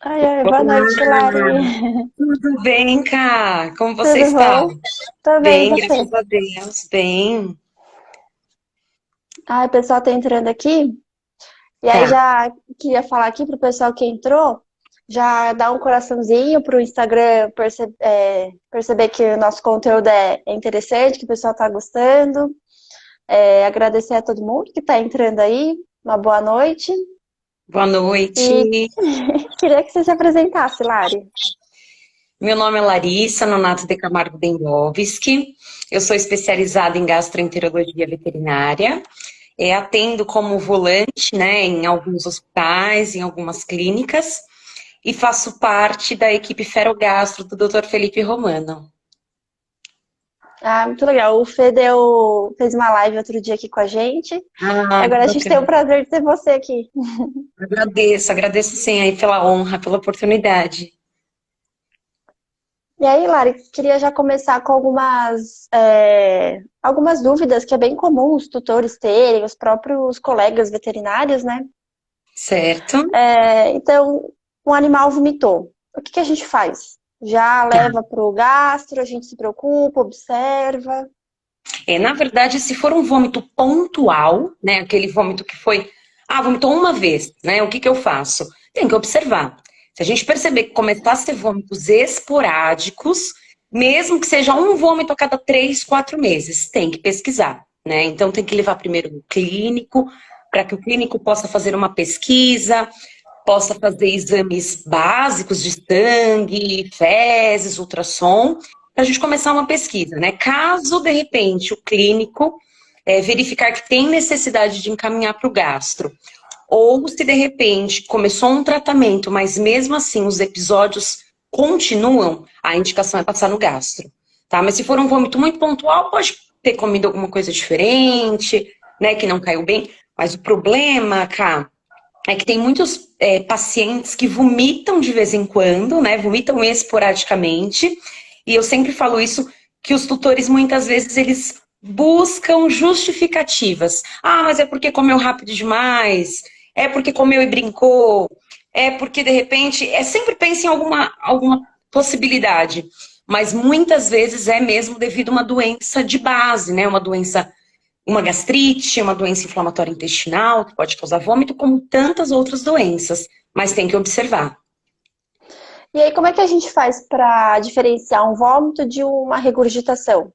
Ai, ai, boa noite, Lari. Olá, tudo bem, Cá? Como você Tudo está? bom? Tô bem, e Bem, você? graças a Deus, bem. Ai, o pessoal tá entrando aqui. E aí Tá, já queria falar aqui pro pessoal que entrou, já dar um coraçãozinho pro Instagram perceber que o nosso conteúdo é interessante, que o pessoal tá gostando. Agradecer a todo mundo que tá entrando aí. Uma boa noite. boa E noite. queria que você se apresentasse, Lari. Meu nome é Larissa Nonato de Camargo Dembowski. Eu sou especializada em gastroenterologia veterinária. Atendo como volante, né, em alguns hospitais, em algumas clínicas, e faço parte da equipe Ferogastro do Dr. Felipe Romano. Ah, muito legal. O fez uma live outro dia aqui com a gente. E Ah, que agora a gente tem o bacana. prazer de ter você aqui. Agradeço sim aí pela honra, pela oportunidade. E aí, Lari, queria já começar com algumas dúvidas que é bem comum os tutores terem, os próprios colegas veterinários, né? Certo? Então, um animal vomitou. O que que a gente faz? Já Tá. leva para o gastro, a gente se preocupa, observa. Na verdade, se for um vômito pontual, né, aquele vômito que foi, vomitou uma vez, né, o que que eu faço? Tem que observar. Se a gente perceber que começar a ser vômitos esporádicos, mesmo que seja um vômito a cada 3, 4 meses, tem que pesquisar, né? Então tem que levar primeiro no clínico, para que o clínico possa fazer uma pesquisa, possa fazer exames básicos de sangue, fezes, ultrassom, para a gente começar uma pesquisa, né? Caso, de repente, o clínico verificar que tem necessidade de encaminhar para o gastro, ou se de repente começou um tratamento, mas mesmo assim os episódios continuam, a indicação é passar no gastro, tá? Mas se for um vômito muito pontual, pode ter comido alguma coisa diferente, né, que não caiu bem, mas o problema, Cá, é que tem muitos pacientes que vomitam de vez em quando, né? Vomitam esporadicamente. E eu sempre falo isso, que os tutores muitas vezes eles buscam justificativas. Ah, mas é porque comeu rápido demais, é porque comeu e brincou, é porque de repente, sempre pensa em alguma possibilidade. Mas muitas vezes é mesmo devido a uma doença de base, né? Uma gastrite, uma doença inflamatória intestinal, que pode causar vômito, como tantas outras doenças, mas tem que observar. E aí, como é que a gente faz para diferenciar um vômito de uma regurgitação?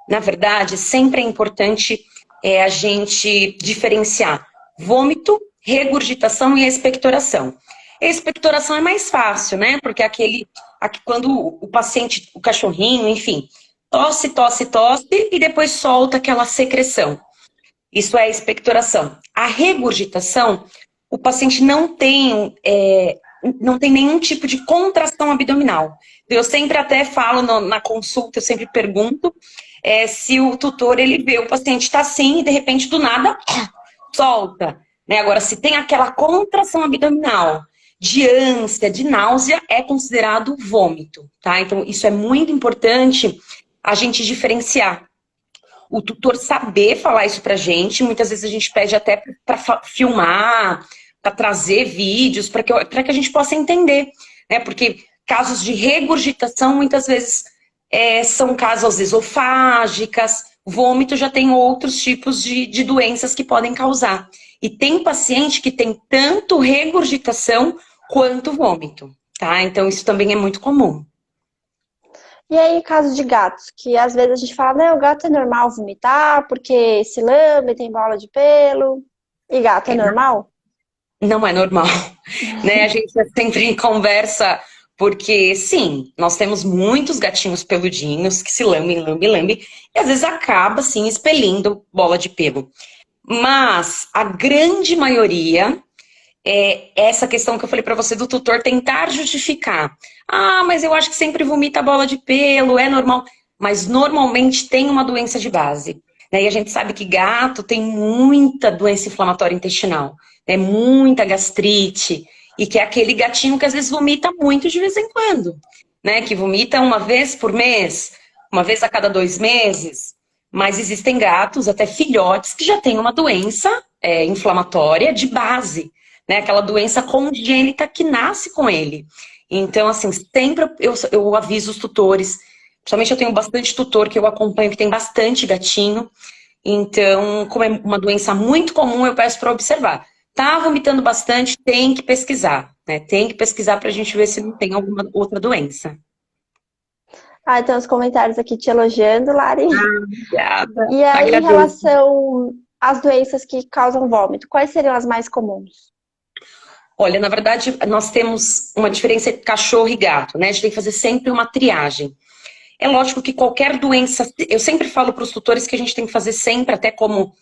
Na verdade, sempre é importante a gente diferenciar vômito, regurgitação e expectoração. Expectoração é mais fácil, né? Porque quando o paciente, o cachorrinho, enfim, tosse, tosse, tosse e depois solta aquela secreção. Isso é a expectoração. A regurgitação, o paciente não tem nenhum tipo de contração abdominal. Eu sempre até falo na consulta, eu sempre pergunto se o tutor ele vê o paciente está assim e de repente do nada solta. Né? Agora, se tem aquela contração abdominal de ânsia, de náusea, é considerado vômito, tá? Então, isso é muito importante a gente diferenciar o tutor saber falar isso pra gente. Muitas vezes a gente pede até para filmar, para trazer vídeos, para que a gente possa entender, né? Porque casos de regurgitação, muitas vezes, são causas esofágicas, vômito já tem outros tipos de doenças que podem causar. E tem paciente que tem tanto regurgitação quanto vômito, tá? Então, isso também é muito comum. E aí, em caso de gatos, que às vezes a gente fala, não, o gato é normal vomitar porque se lambe, tem bola de pelo. E gato é normal? Não é normal, né? A gente sempre conversa, porque sim, nós temos muitos gatinhos peludinhos que se lambem, lambem, lambem, e às vezes acaba, assim, expelindo bola de pelo. Mas a grande maioria é essa questão que eu falei para você do tutor tentar justificar. Ah, mas eu acho que sempre vomita bola de pelo, é normal. Mas normalmente tem uma doença de base. Né? E a gente sabe que gato tem muita doença inflamatória intestinal, né? Muita gastrite, e que é aquele gatinho que às vezes vomita muito de vez em quando, né? Que vomita uma vez por mês, uma vez a cada 2 meses. Mas existem gatos, até filhotes, que já têm uma doença inflamatória de base. né? Aquela doença congênita que nasce com ele. Então, assim, sempre eu aviso os tutores, principalmente eu tenho bastante tutor que eu acompanho, que tem bastante gatinho. Então, como é uma doença muito comum, eu peço para observar. Tá vomitando bastante, tem que pesquisar, né? Tem que pesquisar para a gente ver se não tem alguma outra doença. Ah, tem uns comentários aqui te elogiando, Lari. Obrigada. E aí, em Agradeço. relação às doenças que causam vômito, quais seriam as mais comuns? Olha, na verdade, nós temos uma diferença entre cachorro e gato, né? A gente tem que fazer sempre uma triagem. É lógico que qualquer doença, eu sempre falo para os tutores que a gente tem que fazer sempre, até como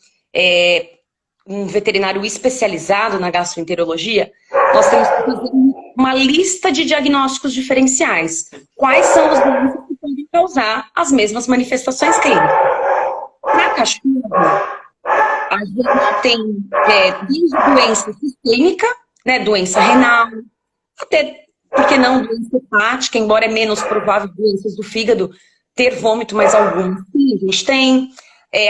um veterinário especializado na gastroenterologia, nós temos que fazer uma lista de diagnósticos diferenciais. Quais são as doenças que podem causar as mesmas manifestações clínicas? Na cachorro, a gente tem desde doença sistêmica, né, doença renal, até, por que não, doença hepática, embora é menos provável doenças do fígado ter vômito, mas alguns sim, a gente tem.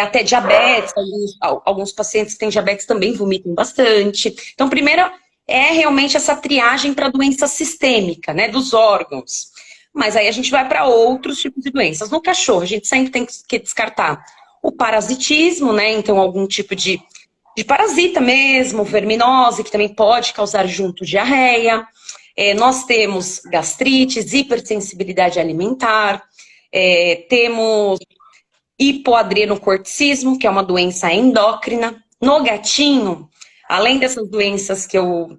Até diabetes, alguns pacientes que têm diabetes também vomitam bastante. Então, primeiro é realmente essa triagem para doença sistêmica, né, dos órgãos. Mas aí a gente vai para outros tipos de doenças. No cachorro, a gente sempre tem que descartar o parasitismo, né, então algum tipo de parasita mesmo, verminose, que também pode causar junto diarreia. Nós temos gastrites, hipersensibilidade alimentar, temos hipoadrenocorticismo, que é uma doença endócrina. No gatinho, além dessas doenças que eu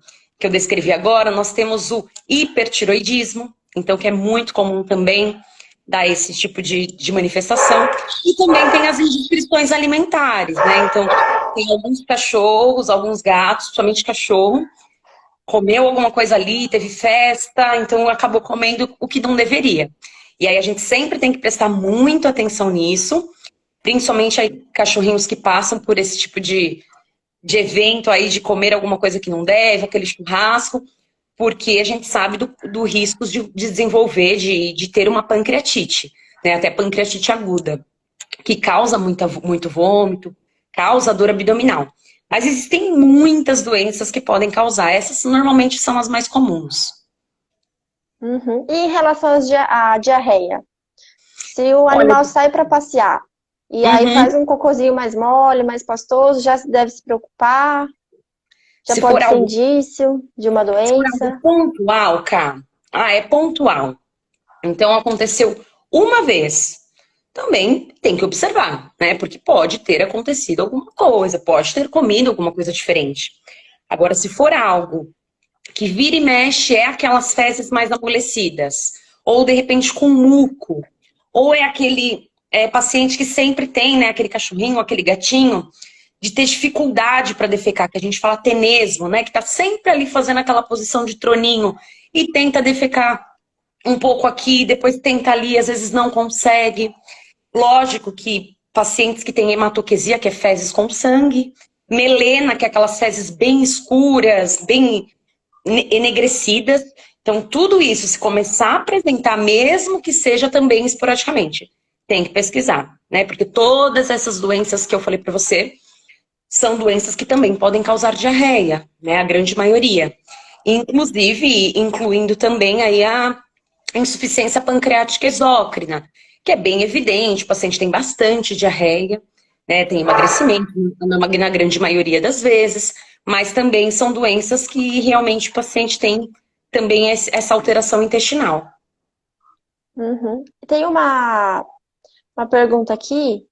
descrevi agora, nós temos o hipertiroidismo, então que é muito comum também dar esse tipo de manifestação. E também tem as indiscrições alimentares, né? Então, tem alguns cachorros, alguns gatos, principalmente cachorro, comeu alguma coisa ali, teve festa, então acabou comendo o que não deveria. E aí a gente sempre tem que prestar muita atenção nisso, principalmente aí cachorrinhos que passam por esse tipo de evento aí, de comer alguma coisa que não deve, aquele churrasco, porque a gente sabe do risco de desenvolver, de ter uma pancreatite, né? Até pancreatite aguda, que causa muito vômito, causa dor abdominal. Mas existem muitas doenças que podem causar, essas normalmente são as mais comuns. Uhum. E em relação à diarreia? Se o Olha, animal sai para passear e aí faz um cocôzinho mais mole, mais pastoso, já deve se preocupar? Já se for pode ser algo, indício de uma se for algo doença? pontual, Cá, é pontual. Então aconteceu uma vez. Também tem que observar, né? Porque pode ter acontecido alguma coisa, pode ter comido alguma coisa diferente. Agora, se for algo que vira e mexe, é aquelas fezes mais amolecidas, ou de repente com muco, ou é aquele paciente que sempre tem, né? Aquele cachorrinho, aquele gatinho, de ter dificuldade para defecar, que a gente fala tenesmo, né? Que tá sempre ali fazendo aquela posição de troninho e tenta defecar um pouco aqui, depois tenta ali, às vezes não consegue. Lógico que pacientes que têm hematoquesia, que é fezes com sangue, melena, que é aquelas fezes bem escuras, bem enegrecidas. Então, tudo isso, se começar a apresentar, mesmo que seja também esporadicamente, tem que pesquisar, né? Porque todas essas doenças que eu falei para você são doenças que também podem causar diarreia, né? A grande maioria. Inclusive, incluindo também aí a insuficiência pancreática exócrina, que é bem evidente, o paciente tem bastante diarreia, né, tem emagrecimento na grande maioria das vezes, mas também são doenças que realmente o paciente tem também essa alteração intestinal. Uhum. Tem uma pergunta aqui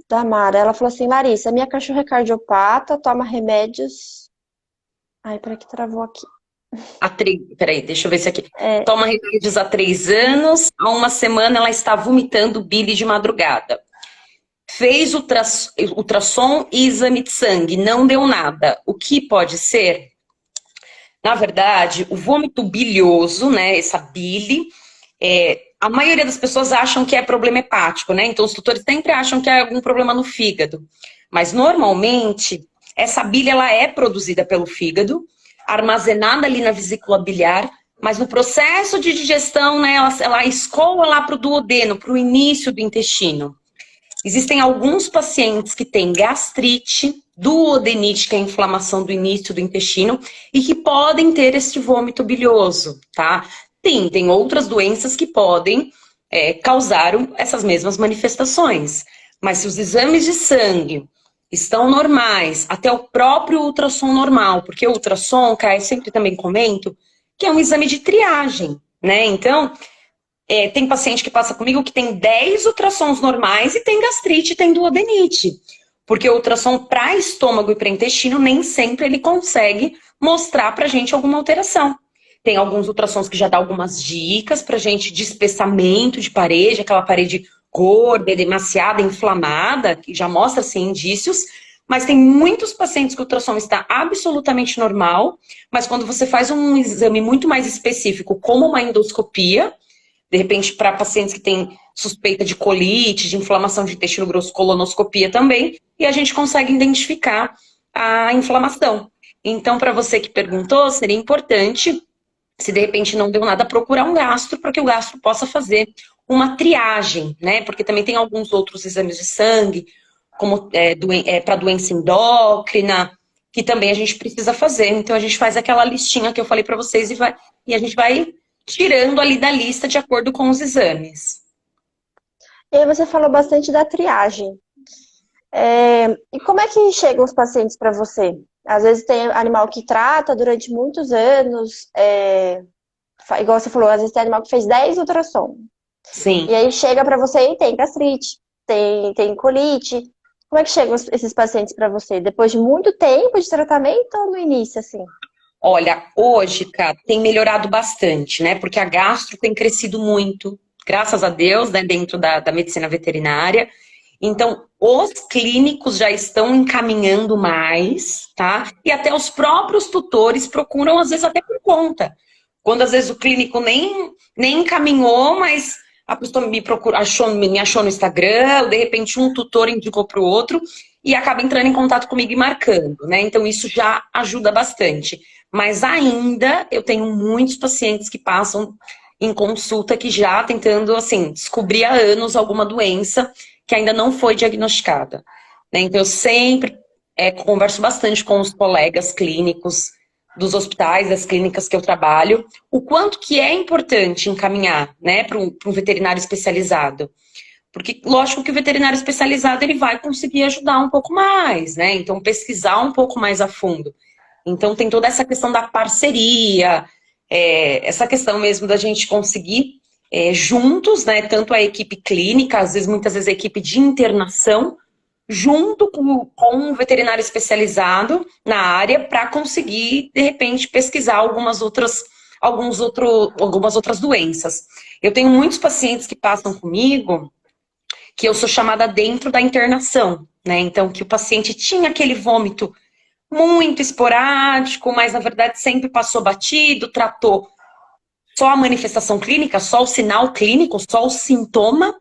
da Mara. Ela falou assim, Larissa, minha cachorra é cardiopata, toma remédios... Ai, peraí que travou aqui. Peraí, deixa eu ver se aqui. Toma remédios há 3 anos, há uma semana ela está vomitando bile de madrugada. Fez ultrassom e exame de sangue, não deu nada. O que pode ser? Na verdade, o vômito bilioso, né, essa bile, a maioria das pessoas acham que é problema hepático, né? Então os tutores sempre acham que é algum problema no fígado. Mas normalmente, essa bile ela é produzida pelo fígado, armazenada ali na vesícula biliar, mas no processo de digestão, né, ela escoa lá para o duodeno, para o início do intestino. Existem alguns pacientes que têm gastrite, duodenite, que é a inflamação do início do intestino, e que podem ter este vômito bilioso, tá? Sim, tem outras doenças que podem causar essas mesmas manifestações. Mas se os exames de sangue estão normais, até o próprio ultrassom normal, porque o ultrassom, cara, eu sempre também comento, que é um exame de triagem, né? Então, tem paciente que passa comigo que tem 10 ultrassons normais e tem gastrite, tem duodenite. Porque o ultrassom para estômago e para intestino, nem sempre ele consegue mostrar pra gente alguma alteração. Tem alguns ultrassons que já dá algumas dicas pra gente de espessamento de parede, aquela parede gorda, demasiada, inflamada, que já mostra, assim, indícios. Mas tem muitos pacientes que o ultrassom está absolutamente normal, mas quando você faz um exame muito mais específico, como uma endoscopia, de repente, para pacientes que têm suspeita de colite, de inflamação de intestino grosso, colonoscopia também, e a gente consegue identificar a inflamação. Então, para você que perguntou, seria importante, se de repente não deu nada, procurar um gastro, para que o gastro possa fazer uma triagem, né? Porque também tem alguns outros exames de sangue, como para doença endócrina, que também a gente precisa fazer. Então, a gente faz aquela listinha que eu falei para vocês e a gente vai tirando ali da lista de acordo com os exames. E aí você falou bastante da triagem. E como é que chegam os pacientes para você? Às vezes tem animal que trata durante muitos anos, igual você falou, às vezes tem animal que fez 10 ultrassom. Sim. E aí chega para você e tem gastrite, tem colite. Como é que chegam esses pacientes para você? Depois de muito tempo de tratamento ou no início, assim? Olha, hoje, cara, tem melhorado bastante, né? Porque a gastro tem crescido muito, graças a Deus, né? Dentro da medicina veterinária. Então, os clínicos já estão encaminhando mais, tá? E até os próprios tutores procuram, às vezes, até por conta. Quando, às vezes, o clínico nem encaminhou, mas a pessoa me achou no Instagram, ou, de repente, um tutor indicou para o outro e acaba entrando em contato comigo e marcando, né? Então, isso já ajuda bastante. Mas ainda eu tenho muitos pacientes que passam em consulta que já tentando, assim, descobrir há anos alguma doença que ainda não foi diagnosticada, né? Então, eu sempre converso bastante com os colegas clínicos dos hospitais, das clínicas que eu trabalho, o quanto que é importante encaminhar, né, para um veterinário especializado. Porque, lógico que o veterinário especializado ele vai conseguir ajudar um pouco mais, né? Então, pesquisar um pouco mais a fundo. Então, tem toda essa questão da parceria, essa questão mesmo da gente conseguir juntos, né, tanto a equipe clínica, muitas vezes a equipe de internação, junto com um veterinário especializado na área para conseguir, de repente, pesquisar algumas outras doenças. Eu tenho muitos pacientes que passam comigo que eu sou chamada dentro da internação, né? Então, que o paciente tinha aquele vômito muito esporádico, mas na verdade sempre passou batido, tratou só a manifestação clínica, só o sinal clínico, só o sintoma,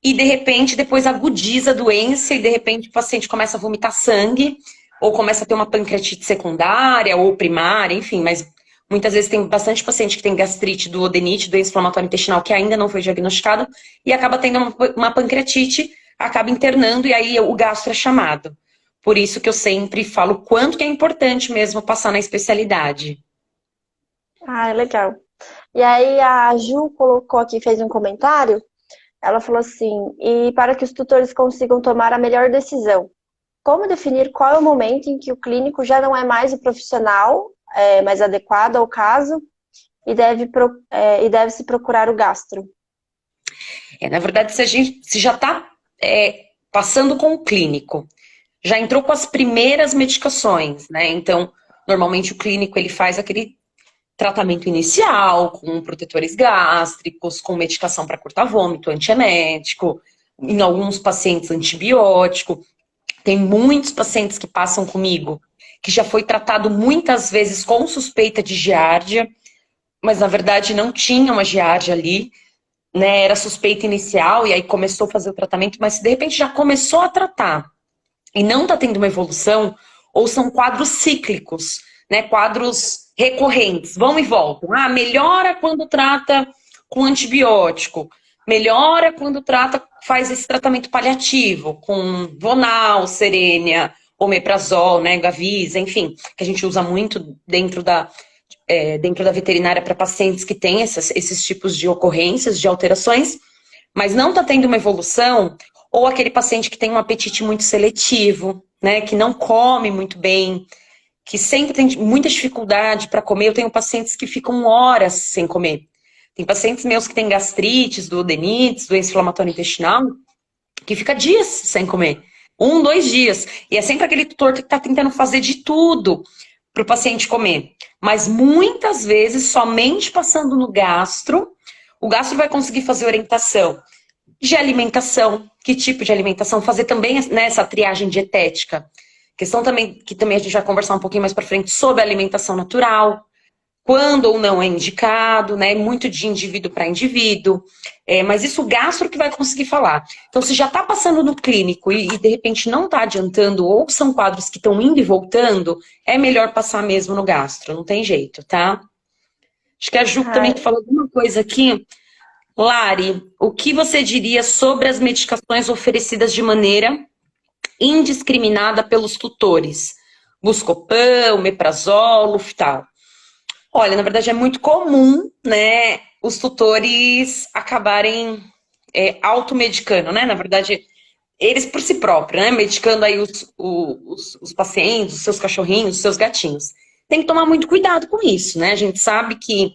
e de repente depois agudiza a doença e de repente o paciente começa a vomitar sangue, ou começa a ter uma pancreatite secundária ou primária, enfim, mas muitas vezes tem bastante paciente que tem gastrite, duodenite, doença inflamatória intestinal que ainda não foi diagnosticada e acaba tendo uma pancreatite, acaba internando e aí o gastro é chamado. Por isso que eu sempre falo o quanto que é importante mesmo passar na especialidade. Ah, legal. E aí a Ju colocou aqui, fez um comentário, ela falou assim, e para que os tutores consigam tomar a melhor decisão, como definir qual é o momento em que o clínico já não é mais o profissional mais adequado ao caso e deve se procurar o gastro? Na verdade, se já está passando com o clínico, já entrou com as primeiras medicações, né? Então, normalmente o clínico ele faz aquele tratamento inicial com protetores gástricos, com medicação para cortar vômito, antiemético, em alguns pacientes antibiótico. Tem muitos pacientes que passam comigo que já foi tratado muitas vezes com suspeita de giardia, mas na verdade não tinha uma giardia ali, né? Era suspeita inicial e aí começou a fazer o tratamento, mas de repente já começou a tratar e não está tendo uma evolução, ou são quadros cíclicos, né? Quadros recorrentes, vão e voltam. Melhora quando trata com antibiótico, melhora quando faz esse tratamento paliativo, com Vonal, Serênia, omeprazol, né, Gavisa, enfim, que a gente usa muito dentro da veterinária para pacientes que têm esses tipos de ocorrências, de alterações, mas não está tendo uma evolução, ou aquele paciente que tem um apetite muito seletivo, né, que não come muito bem, que sempre tem muita dificuldade para comer. Eu tenho pacientes que ficam horas sem comer. Tem pacientes meus que têm gastrites, duodenites, doença inflamatória intestinal, que fica dias sem comer. 1, 2 dias. E é sempre aquele tutor que está tentando fazer de tudo para o paciente comer. Mas muitas vezes, somente passando no gastro, o gastro vai conseguir fazer orientação de alimentação, que tipo de alimentação, fazer também nessa triagem dietética. Questão também, que também a gente vai conversar um pouquinho mais para frente, sobre a alimentação natural, quando ou não é indicado, né? Muito de indivíduo para indivíduo. Mas isso o gastro que vai conseguir falar. Então, se já está passando no clínico e de repente não está adiantando, ou são quadros que estão indo e voltando, é melhor passar mesmo no gastro, não tem jeito, tá? Acho que a Ju também falou alguma coisa aqui. Lari, o que você diria sobre as medicações oferecidas de maneira indiscriminada pelos tutores? Buscopan, omeprazol, Luftal. Olha, na verdade é muito comum, né, os tutores acabarem automedicando, né? Na verdade, eles por si próprios, né? Medicando aí os pacientes, os seus cachorrinhos, os seus gatinhos. Tem que tomar muito cuidado com isso, né? A gente sabe que,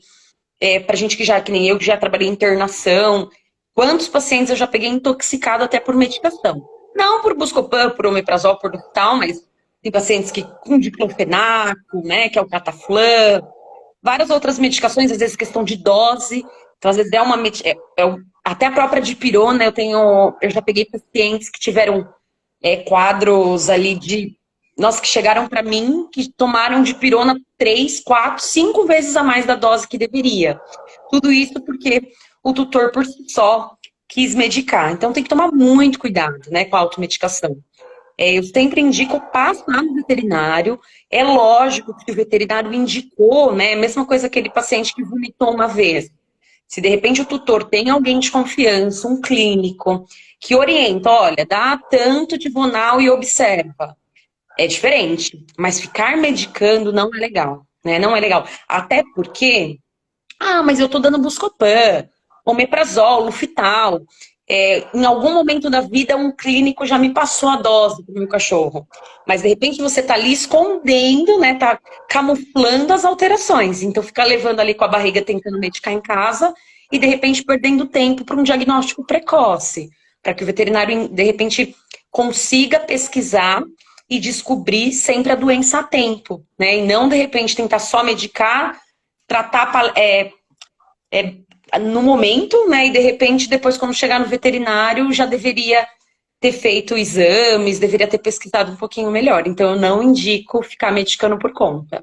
pra gente que nem eu, que já trabalhei em internação, quantos pacientes eu já peguei intoxicado até por medicação? Não por Buscopan, por omeprazol, por tal, mas tem pacientes que com diclofenaco, né? Que é o Cataflan, várias outras medicações, às vezes questão de dose. Então, às vezes até a própria dipirona, eu já peguei pacientes que tiveram quadros ali que chegaram para mim, que tomaram dipirona 3, 4, 5 vezes a mais da dose que deveria. Tudo isso porque o tutor por si só quis medicar. Então tem que tomar muito cuidado, né, com a automedicação. Eu sempre indico passar no veterinário. É lógico que o veterinário indicou, né? Mesma coisa aquele paciente que vomitou uma vez. Se de repente o tutor tem alguém de confiança, um clínico, que orienta, olha, dá tanto de Vonal e observa. É diferente, mas ficar medicando não é legal, né? Não é legal. Até porque, mas eu tô dando Buscopan, omeprazol, Luftal. Em algum momento da vida, um clínico já me passou a dose pro meu cachorro. Mas, de repente, você tá ali escondendo, né? Tá camuflando as alterações. Então, fica levando ali com a barriga, tentando medicar em casa e, de repente, perdendo tempo para um diagnóstico precoce. Para que o veterinário, de repente, consiga pesquisar e descobrir sempre a doença a tempo, né? E não, de repente, tentar só medicar, tratar no momento, né? E de repente, depois, quando chegar no veterinário, já deveria ter feito exames, deveria ter pesquisado um pouquinho melhor. Então, eu não indico ficar medicando por conta.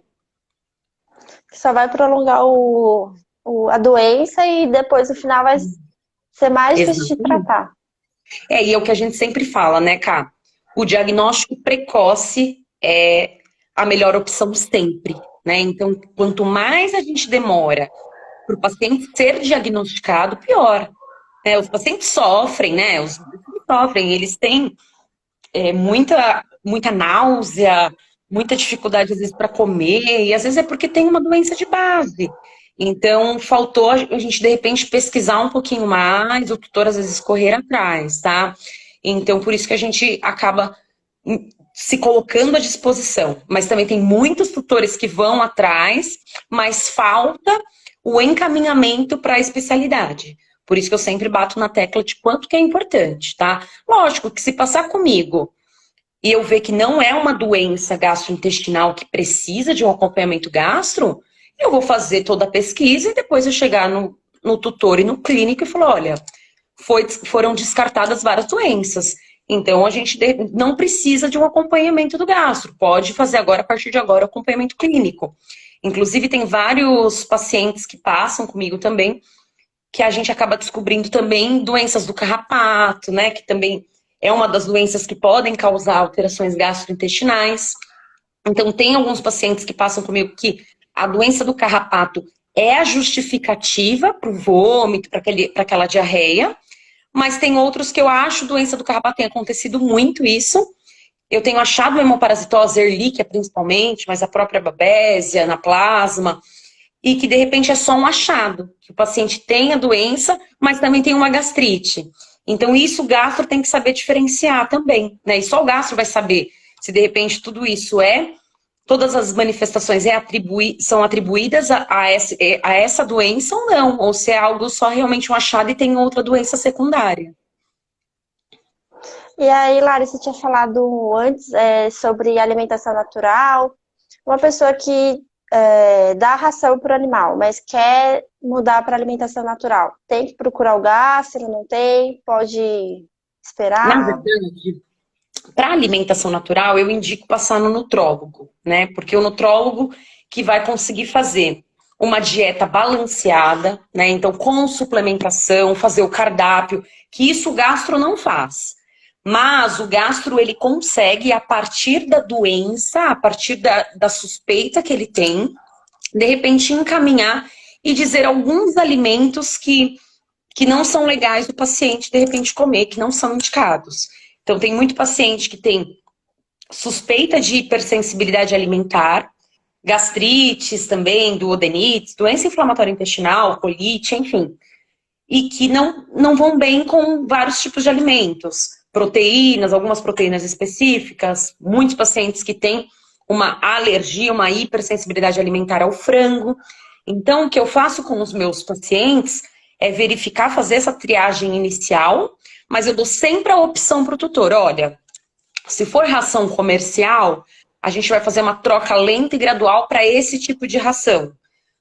Só vai prolongar a doença e depois, no final, vai ser mais difícil de tratar. E é o que a gente sempre fala, né, Ká? O diagnóstico precoce é a melhor opção sempre, né? Então, quanto mais a gente demora para o paciente ser diagnosticado, pior. Os pacientes sofrem, né? Os pacientes sofrem, eles têm muita náusea, muita dificuldade, às vezes, para comer, e às vezes é porque tem uma doença de base. Então, faltou a gente, de repente, pesquisar um pouquinho mais, o tutor, às vezes, correr atrás, tá? Então, por isso que a gente acaba se colocando à disposição. Mas também tem muitos tutores que vão atrás, mas falta o encaminhamento para a especialidade. Por isso que eu sempre bato na tecla de quanto que é importante, tá? Lógico que se passar comigo e eu ver que não é uma doença gastrointestinal que precisa de um acompanhamento gastro, eu vou fazer toda a pesquisa e depois eu chegar no tutor e no clínico e falar, olha, foram descartadas várias doenças. Então, a gente não precisa de um acompanhamento do gastro. Pode fazer agora, a partir de agora, o acompanhamento clínico. Inclusive, tem vários pacientes que passam comigo também, que a gente acaba descobrindo também doenças do carrapato, né? Que também é uma das doenças que podem causar alterações gastrointestinais. Então, tem alguns pacientes que passam comigo que a doença do carrapato é a justificativa para o vômito, para aquela diarreia. Mas tem outros que eu acho doença do carrapato, tem acontecido muito isso, Eu tenho achado hemoparasitose Ehrlichia principalmente, mas a própria Babesia, Anaplasma, e que de repente é só um achado, que o paciente tem a doença, mas também tem uma gastrite. Então isso o gastro tem que saber diferenciar também, né? E só o gastro vai saber se de repente tudo isso todas as manifestações são atribuídas a essa doença ou não, ou se é algo só realmente um achado e tem outra doença secundária. E aí, Larissa, você tinha falado antes sobre alimentação natural. Uma pessoa que dá ração para o animal, mas quer mudar para alimentação natural, tem que procurar o gastro, não tem? Pode esperar? Na verdade, para alimentação natural, eu indico passar no nutrólogo, né? Porque o nutrólogo que vai conseguir fazer uma dieta balanceada, né? Então, com suplementação, fazer o cardápio, que isso o gastro não faz. Mas o gastro, ele consegue, a partir da doença, a partir da suspeita que ele tem, de repente encaminhar e dizer alguns alimentos que não são legais do paciente, de repente, comer, que não são indicados. Então, tem muito paciente que tem suspeita de hipersensibilidade alimentar, gastrites também, duodenites, doença inflamatória intestinal, colite, enfim. E que não vão bem com vários tipos de alimentos. Proteínas, algumas proteínas específicas, muitos pacientes que têm uma alergia, uma hipersensibilidade alimentar ao frango. Então, o que eu faço com os meus pacientes é verificar, fazer essa triagem inicial, mas eu dou sempre a opção para o tutor. Olha, se for ração comercial, a gente vai fazer uma troca lenta e gradual para esse tipo de ração.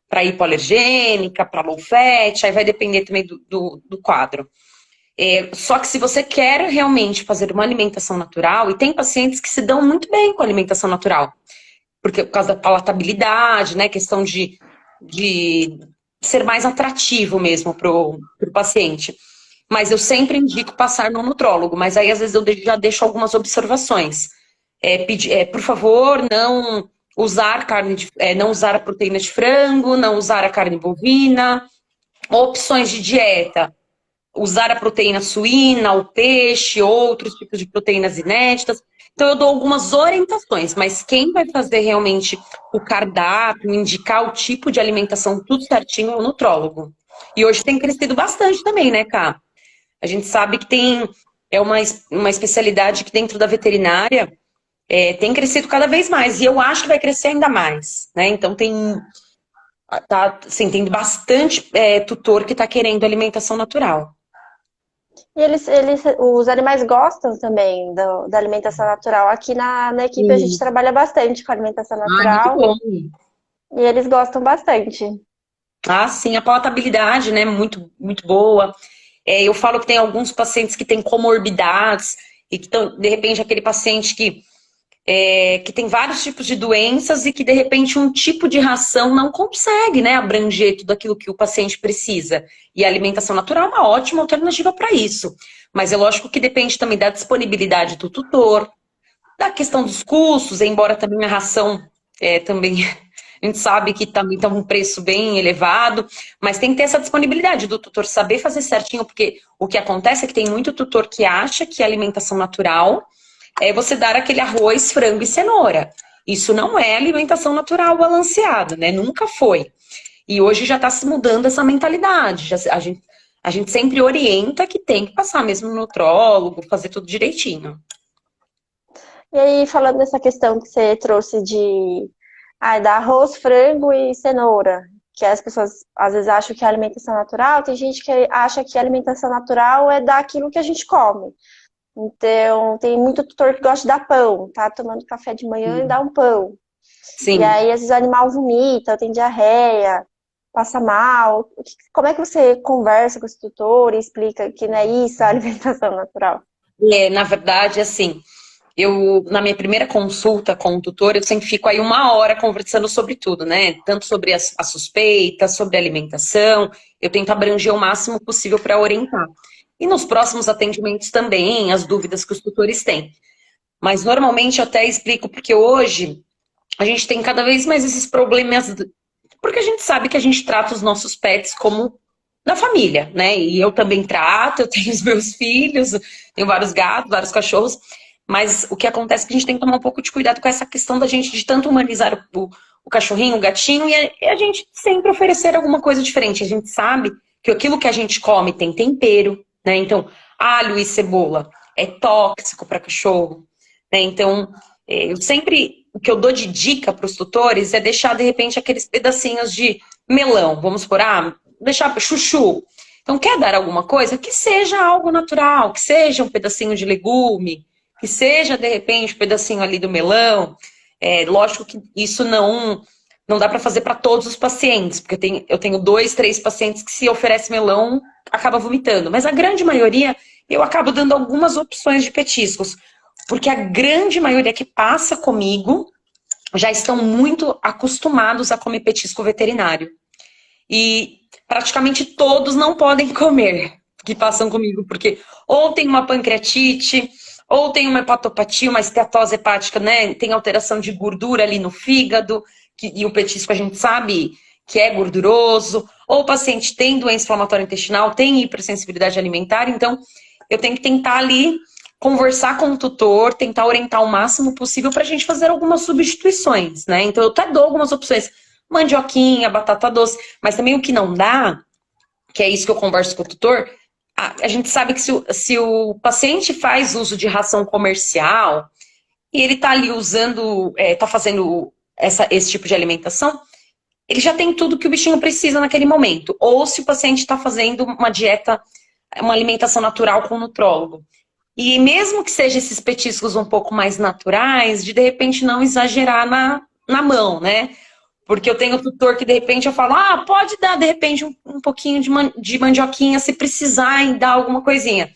Para hipoalergênica, para low fat, aí vai depender também do quadro. Só que se você quer realmente fazer uma alimentação natural, e tem pacientes que se dão muito bem com a alimentação natural, porque por causa da palatabilidade, né, questão de ser mais atrativo mesmo para o paciente. Mas eu sempre indico passar no nutrólogo, mas aí às vezes eu já deixo algumas observações. Por favor, não usar não usar a proteína de frango, não usar a carne bovina, opções de dieta. Usar a proteína suína, o peixe, outros tipos de proteínas inéditas. Então, eu dou algumas orientações, mas quem vai fazer realmente o cardápio, indicar o tipo de alimentação, tudo certinho, é o nutrólogo. E hoje tem crescido bastante também, né, Cá? A gente sabe que é uma especialidade que dentro da veterinária tem crescido cada vez mais. E eu acho que vai crescer ainda mais, né? Então, tem bastante tutor que está querendo alimentação natural. E os animais gostam também da alimentação natural. Aqui na equipe a gente trabalha bastante com alimentação natural. Muito bom. E eles gostam bastante. Ah, sim, a palatabilidade, né, muito, muito boa. Eu falo que tem alguns pacientes que têm comorbidades e que estão, de repente, aquele paciente que tem vários tipos de doenças e que, de repente, um tipo de ração não consegue, né, abranger tudo aquilo que o paciente precisa. E a alimentação natural é uma ótima alternativa para isso. Mas é lógico que depende também da disponibilidade do tutor, da questão dos custos, embora também a ração também a gente sabe que também está um preço bem elevado, mas tem que ter essa disponibilidade do tutor saber fazer certinho, porque o que acontece é que tem muito tutor que acha que a alimentação natural é você dar aquele arroz, frango e cenoura. Isso não é alimentação natural balanceada, né? Nunca foi. E hoje já está se mudando essa mentalidade. A gente sempre orienta que tem que passar mesmo no nutrólogo, fazer tudo direitinho. E aí, falando dessa questão que você trouxe de dar arroz, frango e cenoura, que as pessoas às vezes acham que é alimentação natural, tem gente que acha que a alimentação natural é dar aquilo que a gente come. Então, tem muito tutor que gosta de dar pão, tá tomando café de manhã e dá um pão. Sim. E aí, às vezes, o animal vomita, tem diarreia, passa mal. Como é que você conversa com esse tutor e explica que não é isso a alimentação natural? Na verdade, assim, na minha primeira consulta com o tutor, eu sempre fico aí 1 hora conversando sobre tudo, né? Tanto sobre a suspeita, sobre a alimentação. Eu tento abranger o máximo possível para orientar. E nos próximos atendimentos também, as dúvidas que os tutores têm. Mas normalmente eu até explico, porque hoje a gente tem cada vez mais esses problemas, porque a gente sabe que a gente trata os nossos pets como da família, né? E eu também trato, eu tenho os meus filhos, tenho vários gatos, vários cachorros, Mas o que acontece é que a gente tem que tomar um pouco de cuidado com essa questão da gente de tanto humanizar o cachorrinho, o gatinho, e a gente sempre oferecer alguma coisa diferente. A gente sabe que aquilo que a gente come tem tempero, né? Então, alho e cebola é tóxico para cachorro, né? Então, eu sempre, o que eu dou de dica para os tutores é deixar, de repente, aqueles pedacinhos de melão, vamos supor, deixar chuchu. Então, quer dar alguma coisa? Que seja algo natural, que seja um pedacinho de legume, que seja, de repente, um pedacinho ali do melão. Lógico que isso não dá para fazer para todos os pacientes, porque eu tenho 2, 3 pacientes que se oferece melão, acaba vomitando. Mas a grande maioria, eu acabo dando algumas opções de petiscos, porque a grande maioria que passa comigo já estão muito acostumados a comer petisco veterinário. E praticamente todos não podem comer que passam comigo, porque ou tem uma pancreatite, ou tem uma hepatopatia, uma esteatose hepática, né? Tem alteração de gordura ali no fígado, e o petisco a gente sabe que é gorduroso, ou o paciente tem doença inflamatória intestinal, tem hipersensibilidade alimentar, então eu tenho que tentar ali conversar com o tutor, tentar orientar o máximo possível para a gente fazer algumas substituições, né? Então eu até dou algumas opções, mandioquinha, batata doce, mas também o que não dá, que é isso que eu converso com o tutor, a gente sabe que se o paciente faz uso de ração comercial e ele está ali usando, está fazendo esse tipo de alimentação, ele já tem tudo que o bichinho precisa naquele momento. Ou se o paciente está fazendo uma dieta, uma alimentação natural com o nutrólogo. E mesmo que sejam esses petiscos um pouco mais naturais, de repente não exagerar na mão, né? Porque eu tenho tutor que, de repente, eu falo, pode dar, de repente, um pouquinho de mandioquinha se precisar e dar alguma coisinha.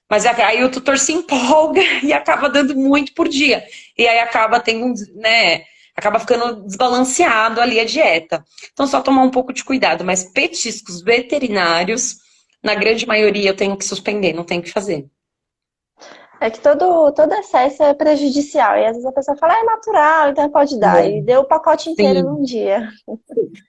Mas aí o tutor se empolga e acaba dando muito por dia. E aí acaba tendo, né, acaba ficando desbalanceado ali a dieta. Então, só tomar um pouco de cuidado. Mas petiscos veterinários, na grande maioria, eu tenho que suspender, não tenho que fazer. É que todo excesso é prejudicial. E às vezes a pessoa fala, é natural, então pode dar. E deu o pacote inteiro num dia.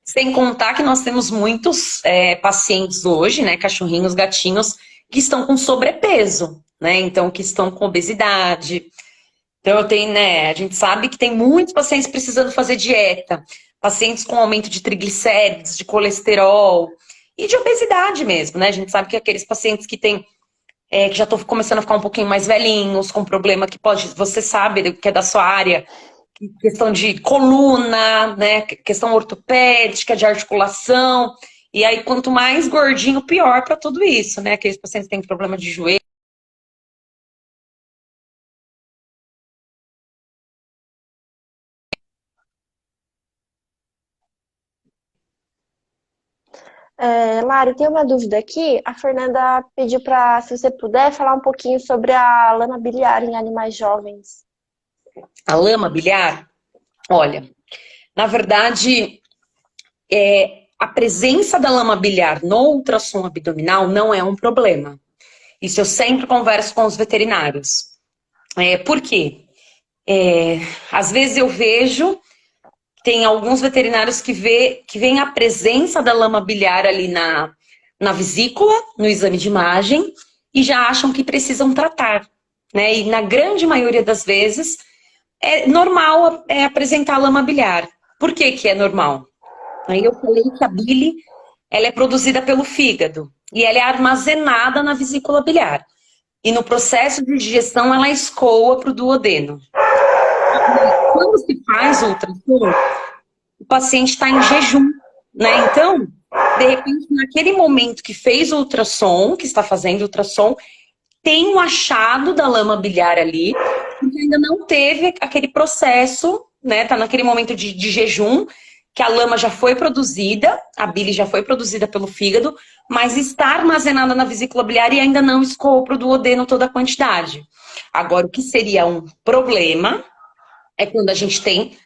Sem contar que nós temos muitos pacientes hoje, né, cachorrinhos, gatinhos, que estão com sobrepeso, né? Então, que estão com obesidade. Então, a gente sabe que tem muitos pacientes precisando fazer dieta. Pacientes com aumento de triglicérides, de colesterol e de obesidade mesmo, né? A gente sabe que aqueles pacientes que têm que já estão começando a ficar um pouquinho mais velhinhos, com problema que você sabe que é da sua área, questão de coluna, né, questão ortopédica, de articulação, e aí quanto mais gordinho, pior para tudo isso, né, aqueles pacientes que têm problema de joelho. Lari, tem uma dúvida aqui. A Fernanda pediu para, se você puder, falar um pouquinho sobre a lama biliar em animais jovens. A lama biliar, olha, na verdade, a presença da lama biliar no ultrassom abdominal não é um problema. Isso eu sempre converso com os veterinários. Por quê? Às vezes eu vejo, tem alguns veterinários que veem a presença da lama biliar ali na vesícula, no exame de imagem, e já acham que precisam tratar, né? E na grande maioria das vezes, é normal apresentar lama biliar. Por que que é normal? Aí eu falei que a bile, ela é produzida pelo fígado, e ela é armazenada na vesícula biliar. E no processo de digestão, ela escoa para o duodeno. Quando se faz o ultrassom, o paciente está em jejum, né? Então, de repente, naquele momento que fez o ultrassom, que está fazendo o ultrassom, tem um achado da lama biliar ali, porque ainda não teve aquele processo, né? Tá naquele momento de jejum, que a lama já foi produzida, a bile já foi produzida pelo fígado, mas está armazenada na vesícula biliar e ainda não escoou para o duodeno toda a quantidade. Agora, o que seria um problema é quando a gente tem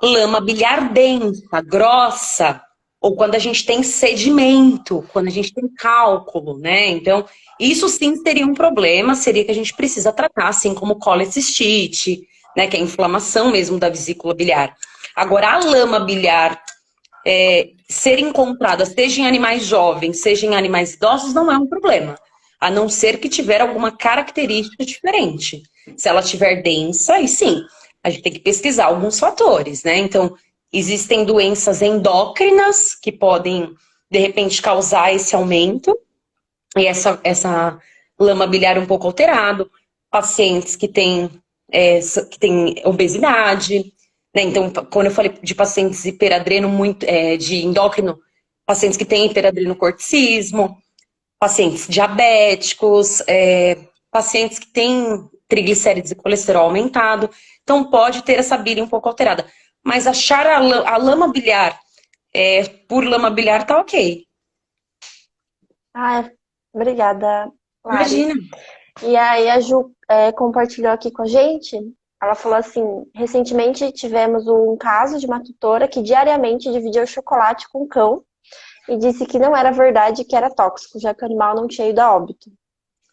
lama biliar densa, grossa, ou quando a gente tem sedimento, quando a gente tem cálculo, né? Então, isso sim seria um problema, seria que a gente precisa tratar, assim como colecistite, né? Que é a inflamação mesmo da vesícula biliar. Agora, a lama biliar ser encontrada, seja em animais jovens, seja em animais idosos, não é um problema. A não ser que tiver alguma característica diferente. Se ela tiver densa, aí sim, a gente tem que pesquisar alguns fatores, né? Então, existem doenças endócrinas que podem, de repente, causar esse aumento e essa lama biliar um pouco alterado, pacientes que têm obesidade, né? Então, quando eu falei de pacientes hiperadreno, de endócrino, pacientes que têm hiperadrenocorticismo, pacientes diabéticos, pacientes que têm triglicérides e colesterol aumentado. Então, pode ter essa bile um pouco alterada. Mas achar a lama biliar por lama biliar tá ok. Ah, obrigada, Lari. Imagina. E aí a Ju compartilhou aqui com a gente. Ela falou assim: recentemente tivemos um caso de uma tutora que diariamente dividia o chocolate com o cão e disse que não era verdade que era tóxico, já que o animal não tinha ido a óbito.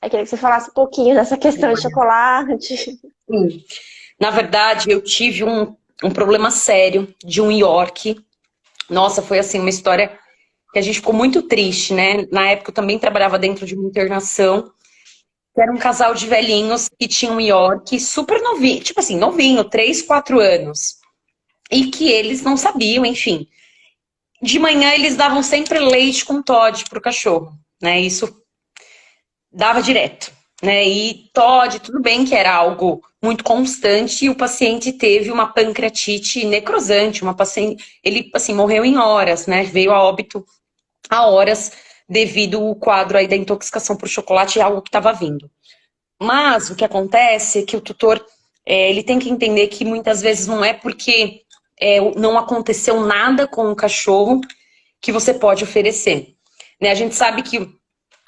Eu queria que você falasse um pouquinho dessa questão de chocolate. Sim. Na verdade, eu tive um problema sério de um York. Nossa, foi assim, uma história que a gente ficou muito triste, né? Na época eu também trabalhava dentro de uma internação. Era um casal de velhinhos que tinha um York super novinho, tipo assim, novinho, 3, 4 anos. E que eles não sabiam, enfim. De manhã eles davam sempre leite com Toddy pro cachorro, né? Isso dava direto, né? E Toddy, tudo bem que era algo muito constante e o paciente teve uma pancreatite necrosante, ele assim morreu em horas, né? Veio a óbito a horas devido ao quadro aí da intoxicação por chocolate, algo que estava vindo. Mas o que acontece é que o tutor ele tem que entender que muitas vezes não é porque não aconteceu nada com o cachorro que você pode oferecer. Né? A gente sabe que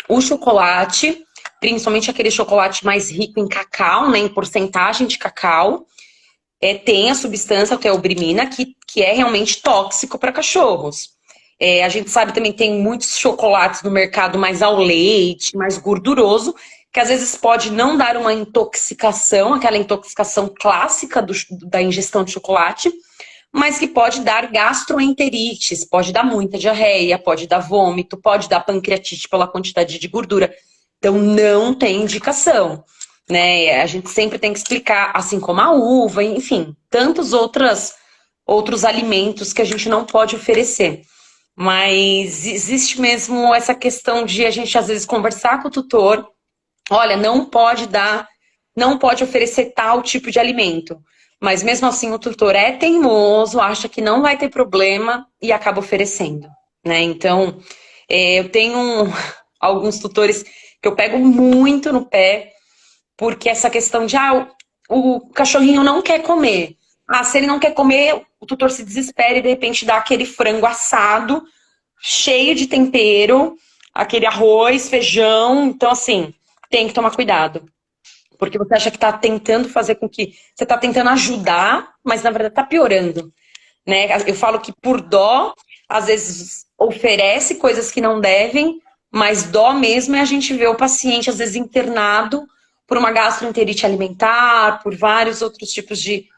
o chocolate, principalmente aquele chocolate mais rico em cacau, né, em porcentagem de cacau, tem a substância, a teobromina, que é realmente tóxico para cachorros. A gente sabe também que tem muitos chocolates no mercado mais ao leite, mais gorduroso, que às vezes pode não dar uma intoxicação, aquela intoxicação clássica da ingestão de chocolate, mas que pode dar gastroenterites, pode dar muita diarreia, pode dar vômito, pode dar pancreatite pela quantidade de gordura. Então não tem indicação, né? A gente sempre tem que explicar, assim como a uva, enfim, tantos outros alimentos que a gente não pode oferecer. Mas existe mesmo essa questão de a gente às vezes conversar com o tutor, olha, não pode oferecer tal tipo de alimento. Mas mesmo assim o tutor é teimoso, acha que não vai ter problema e acaba oferecendo, né? Então, eu tenho alguns tutores que eu pego muito no pé, porque essa questão de, o cachorrinho não quer comer. Se ele não quer comer, o tutor se desespera e de repente dá aquele frango assado, cheio de tempero, aquele arroz, feijão. Então, assim, tem que tomar cuidado. Porque você acha que está tentando fazer com que... Você está tentando ajudar, mas na verdade está piorando. Né? Eu falo que por dó, às vezes oferece coisas que não devem, mas dó mesmo é a gente ver o paciente, às vezes, internado por uma gastroenterite alimentar, por vários outros tipos de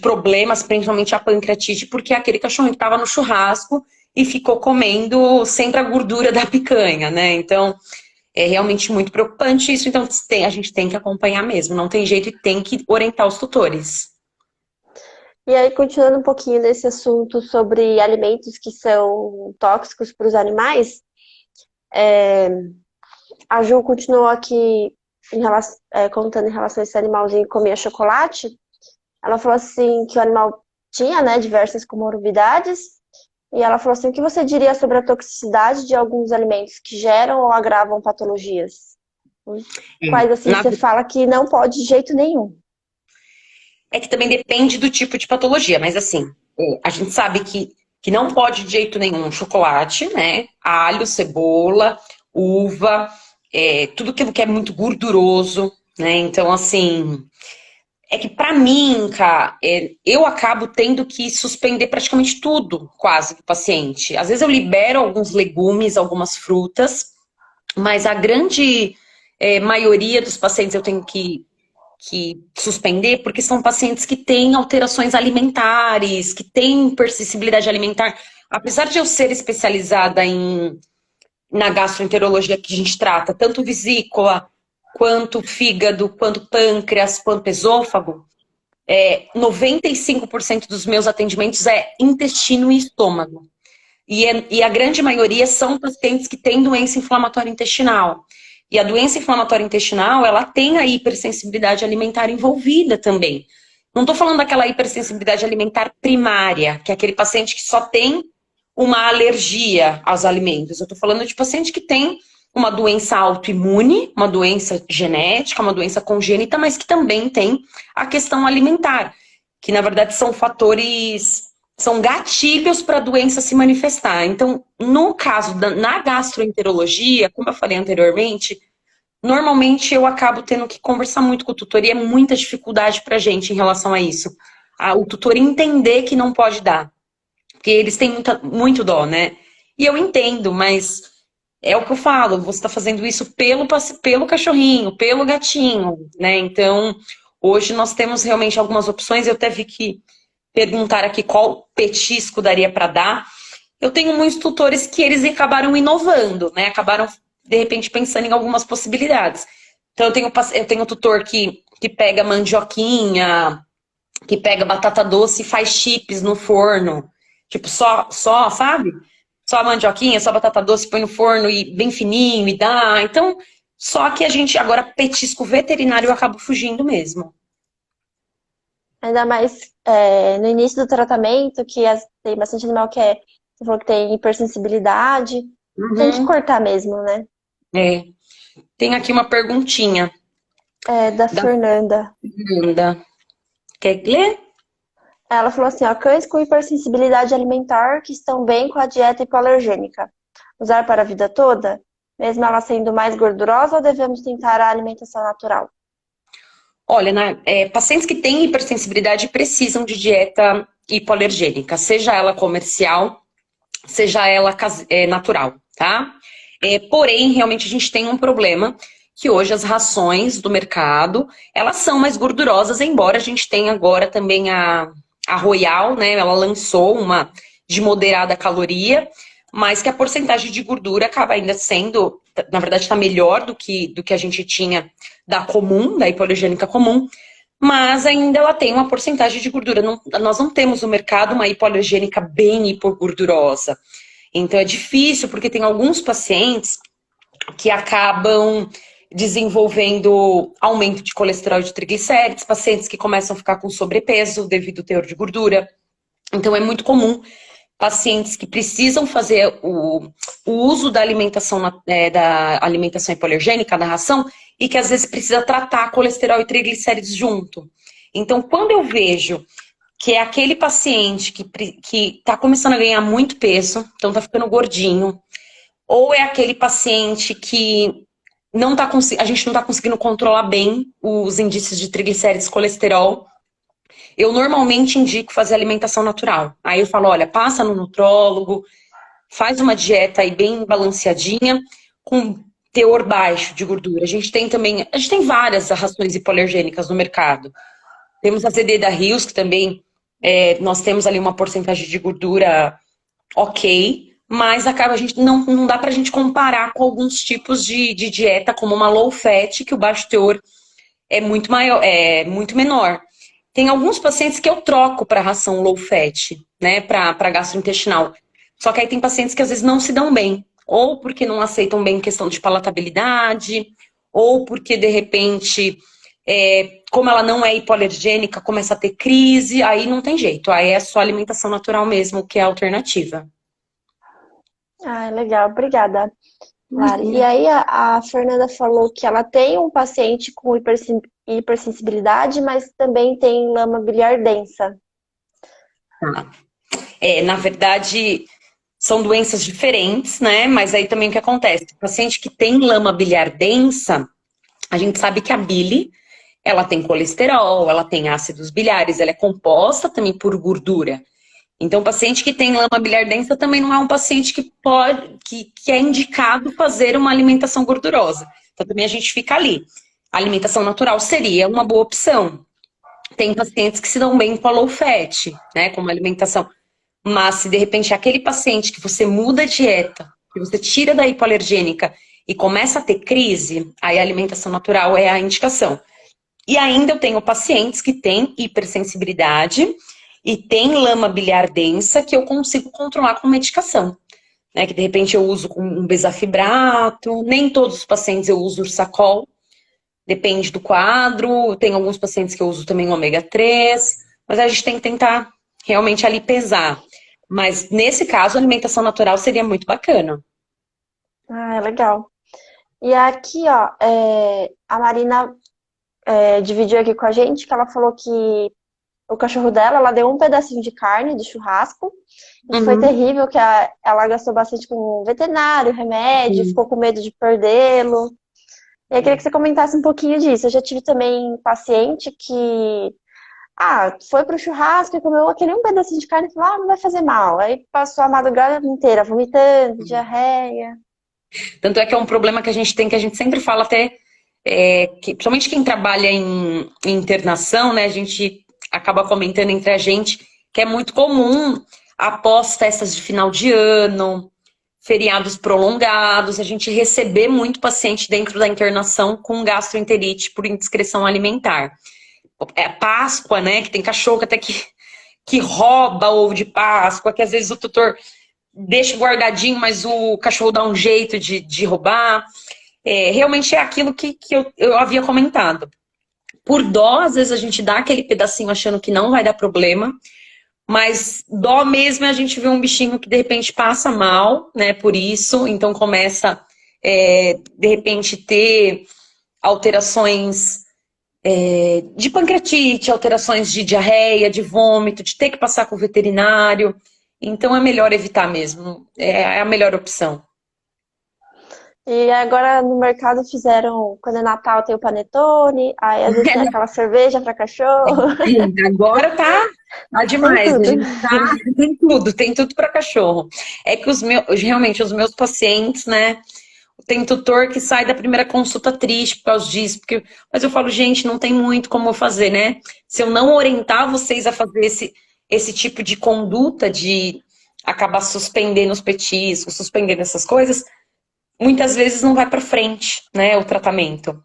problemas, principalmente a pancreatite, porque é aquele cachorro que estava no churrasco e ficou comendo sempre a gordura da picanha, né? Então, é realmente muito preocupante isso. Então, a gente tem que acompanhar mesmo. Não tem jeito e tem que orientar os tutores. E aí, continuando um pouquinho nesse assunto sobre alimentos que são tóxicos para os animais, a Ju continuou aqui contando em relação a esse animalzinho que comia chocolate. Ela falou assim que o animal tinha, né, diversas comorbidades. E ela falou assim, o que você diria sobre a toxicidade de alguns alimentos que geram ou agravam patologias? Quais, assim, você fala que não pode de jeito nenhum? É que também depende do tipo de patologia, mas assim, a gente sabe que não pode de jeito nenhum chocolate, né? Alho, cebola, uva, tudo que é muito gorduroso, né? Então, assim, é que pra mim, cara, eu acabo tendo que suspender praticamente tudo, quase, do paciente. Às vezes eu libero alguns legumes, algumas frutas, mas a grande maioria dos pacientes eu tenho que suspender, porque são pacientes que têm alterações alimentares, que têm persistibilidade alimentar. Apesar de eu ser especializada na gastroenterologia que a gente trata, tanto vesícula quanto fígado, quanto pâncreas, quanto esôfago, 95% dos meus atendimentos é intestino e estômago. E a grande maioria são pacientes que têm doença inflamatória intestinal. E a doença inflamatória intestinal, ela tem a hipersensibilidade alimentar envolvida também. Não estou falando daquela hipersensibilidade alimentar primária, que é aquele paciente que só tem uma alergia aos alimentos. Eu estou falando de paciente que tem uma doença autoimune, uma doença genética, uma doença congênita, mas que também tem a questão alimentar, que na verdade são fatores, são gatilhos para a doença se manifestar. Então, no caso na gastroenterologia, como eu falei anteriormente, normalmente eu acabo tendo que conversar muito com o tutor e é muita dificuldade para a gente em relação a isso. O tutor entender que não pode dar, porque eles têm muito dó, né? E eu entendo, mas é o que eu falo, você está fazendo isso pelo cachorrinho, pelo gatinho, né? Então, hoje nós temos realmente algumas opções. Eu até vi que perguntar aqui qual petisco daria para dar. Eu tenho muitos tutores que eles acabaram inovando, né? Acabaram, de repente, pensando em algumas possibilidades. Então, eu tenho tutor que pega mandioquinha, que pega batata doce e faz chips no forno. Tipo, só, sabe? Só a mandioquinha, só a batata doce, põe no forno e bem fininho e dá. Então, só que a gente, agora, petisco veterinário, eu acabo fugindo mesmo. Ainda mais no início do tratamento, que tem bastante animal você falou que tem hipersensibilidade. Tem que cortar mesmo, né? Tem aqui uma perguntinha. Da Fernanda. Fernanda. Quer ler? Ela falou assim, ó, cães com hipersensibilidade alimentar que estão bem com a dieta hipoalergênica. Usar para a vida toda? Mesmo ela sendo mais gordurosa ou devemos tentar a alimentação natural? Olha, pacientes que têm hipersensibilidade precisam de dieta hipoalergênica, seja ela comercial, seja ela natural, tá? Porém, realmente a gente tem um problema que hoje as rações do mercado, elas são mais gordurosas, embora a gente tenha agora também a Royal, né? Ela lançou uma de moderada caloria, mas que a porcentagem de gordura acaba ainda sendo, na verdade, está melhor do que a gente tinha da comum, da hipoalergênica comum, mas ainda ela tem uma porcentagem de gordura. Nós não temos no mercado uma hipoalergênica bem hipogordurosa. Então é difícil, porque tem alguns pacientes que acabam desenvolvendo aumento de colesterol e de triglicérides, pacientes que começam a ficar com sobrepeso devido ao teor de gordura. Então é muito comum pacientes que precisam fazer o uso da alimentação hipoalergênica, da ração, e que às vezes precisa tratar colesterol e triglicérides junto. Então, quando eu vejo que é aquele paciente que está começando a ganhar muito peso, então está ficando gordinho, ou é aquele paciente que a gente não está conseguindo controlar bem os índices de triglicérides e colesterol, eu normalmente indico fazer alimentação natural. Aí eu falo, olha, passa no nutrólogo, faz uma dieta aí bem balanceadinha, com teor baixo de gordura. A gente tem várias rações hipoalergênicas no mercado. Temos a ZD da Rios, que também nós temos ali uma porcentagem de gordura ok, mas não dá pra gente comparar com alguns tipos de dieta, como uma low fat, que o baixo teor é muito maior, muito menor. Tem alguns pacientes que eu troco para ração low fat, né, para gastrointestinal. Só que aí tem pacientes que às vezes não se dão bem, ou porque não aceitam bem questão de palatabilidade, ou porque de repente, como ela não é hipoalergênica, começa a ter crise, aí não tem jeito, aí é só alimentação natural mesmo, que é a alternativa. Ah, legal, obrigada, Lari. E aí a Fernanda falou que ela tem um paciente com hipersensibilidade, mas também tem lama biliar densa. Na verdade, são doenças diferentes, né? Mas aí também o que acontece? O paciente que tem lama biliar densa, a gente sabe que a bile, ela tem colesterol, ela tem ácidos biliares, ela é composta também por gordura. Então, o paciente que tem lama biliar densa também não é um paciente que é indicado fazer uma alimentação gordurosa. Então, também a gente fica ali. A alimentação natural seria uma boa opção. Tem pacientes que se dão bem com a low fat, né? Com uma alimentação. Mas se de repente é aquele paciente que você muda a dieta, que você tira da hipoalergênica e começa a ter crise, aí a alimentação natural é a indicação. E ainda eu tenho pacientes que têm hipersensibilidade e têm lama biliar densa que eu consigo controlar com medicação. Né? Que de repente eu uso com um bezafibrato, nem todos os pacientes eu uso Ursacol, depende do quadro, tem alguns pacientes que eu uso também ômega 3, mas a gente tem que tentar realmente ali pesar. Mas nesse caso, a alimentação natural seria muito bacana. Ah, é legal. E aqui, ó, a Marina dividiu aqui com a gente que ela falou que o cachorro dela, ela deu um pedacinho de carne de churrasco e foi Uhum. terrível, que ela gastou bastante com veterinário, remédio, ficou com medo de perdê-lo. E aí, eu queria que você comentasse um pouquinho disso. Eu já tive também paciente que, foi pro churrasco e comeu aquele um pedacinho de carne e falou, não vai fazer mal. Aí passou a madrugada inteira vomitando, diarreia. Tanto é que é um problema que a gente tem, que a gente sempre fala até, que, principalmente quem trabalha em internação, né, a gente acaba comentando entre a gente que é muito comum, após festas de final de ano, feriados prolongados, a gente receber muito paciente dentro da internação com gastroenterite por indiscrição alimentar. É Páscoa, né, que tem cachorro até que rouba ovo de Páscoa, que às vezes o tutor deixa guardadinho, mas o cachorro dá um jeito de roubar. Realmente é aquilo que eu havia comentado. Por dó, às vezes a gente dá aquele pedacinho achando que não vai dar problema, mas dó mesmo é a gente ver um bichinho que de repente passa mal, né, por isso, então começa, de repente, ter alterações de pancreatite, alterações de diarreia, de vômito, de ter que passar com o veterinário. Então é melhor evitar mesmo, é a melhor opção. E agora no mercado fizeram, quando é Natal tem o panetone, aí às vezes tem aquela cerveja para cachorro, Agora tá tem demais, a tudo. gente tem tudo para cachorro. É que realmente os meus pacientes, né, tem tutor que sai da primeira consulta triste por causa disso, mas eu falo, gente, não tem muito como eu fazer, né? Se eu não orientar vocês a fazer esse tipo de conduta de acabar suspendendo os petiscos, suspendendo essas coisas, muitas vezes não vai para frente, né, o tratamento.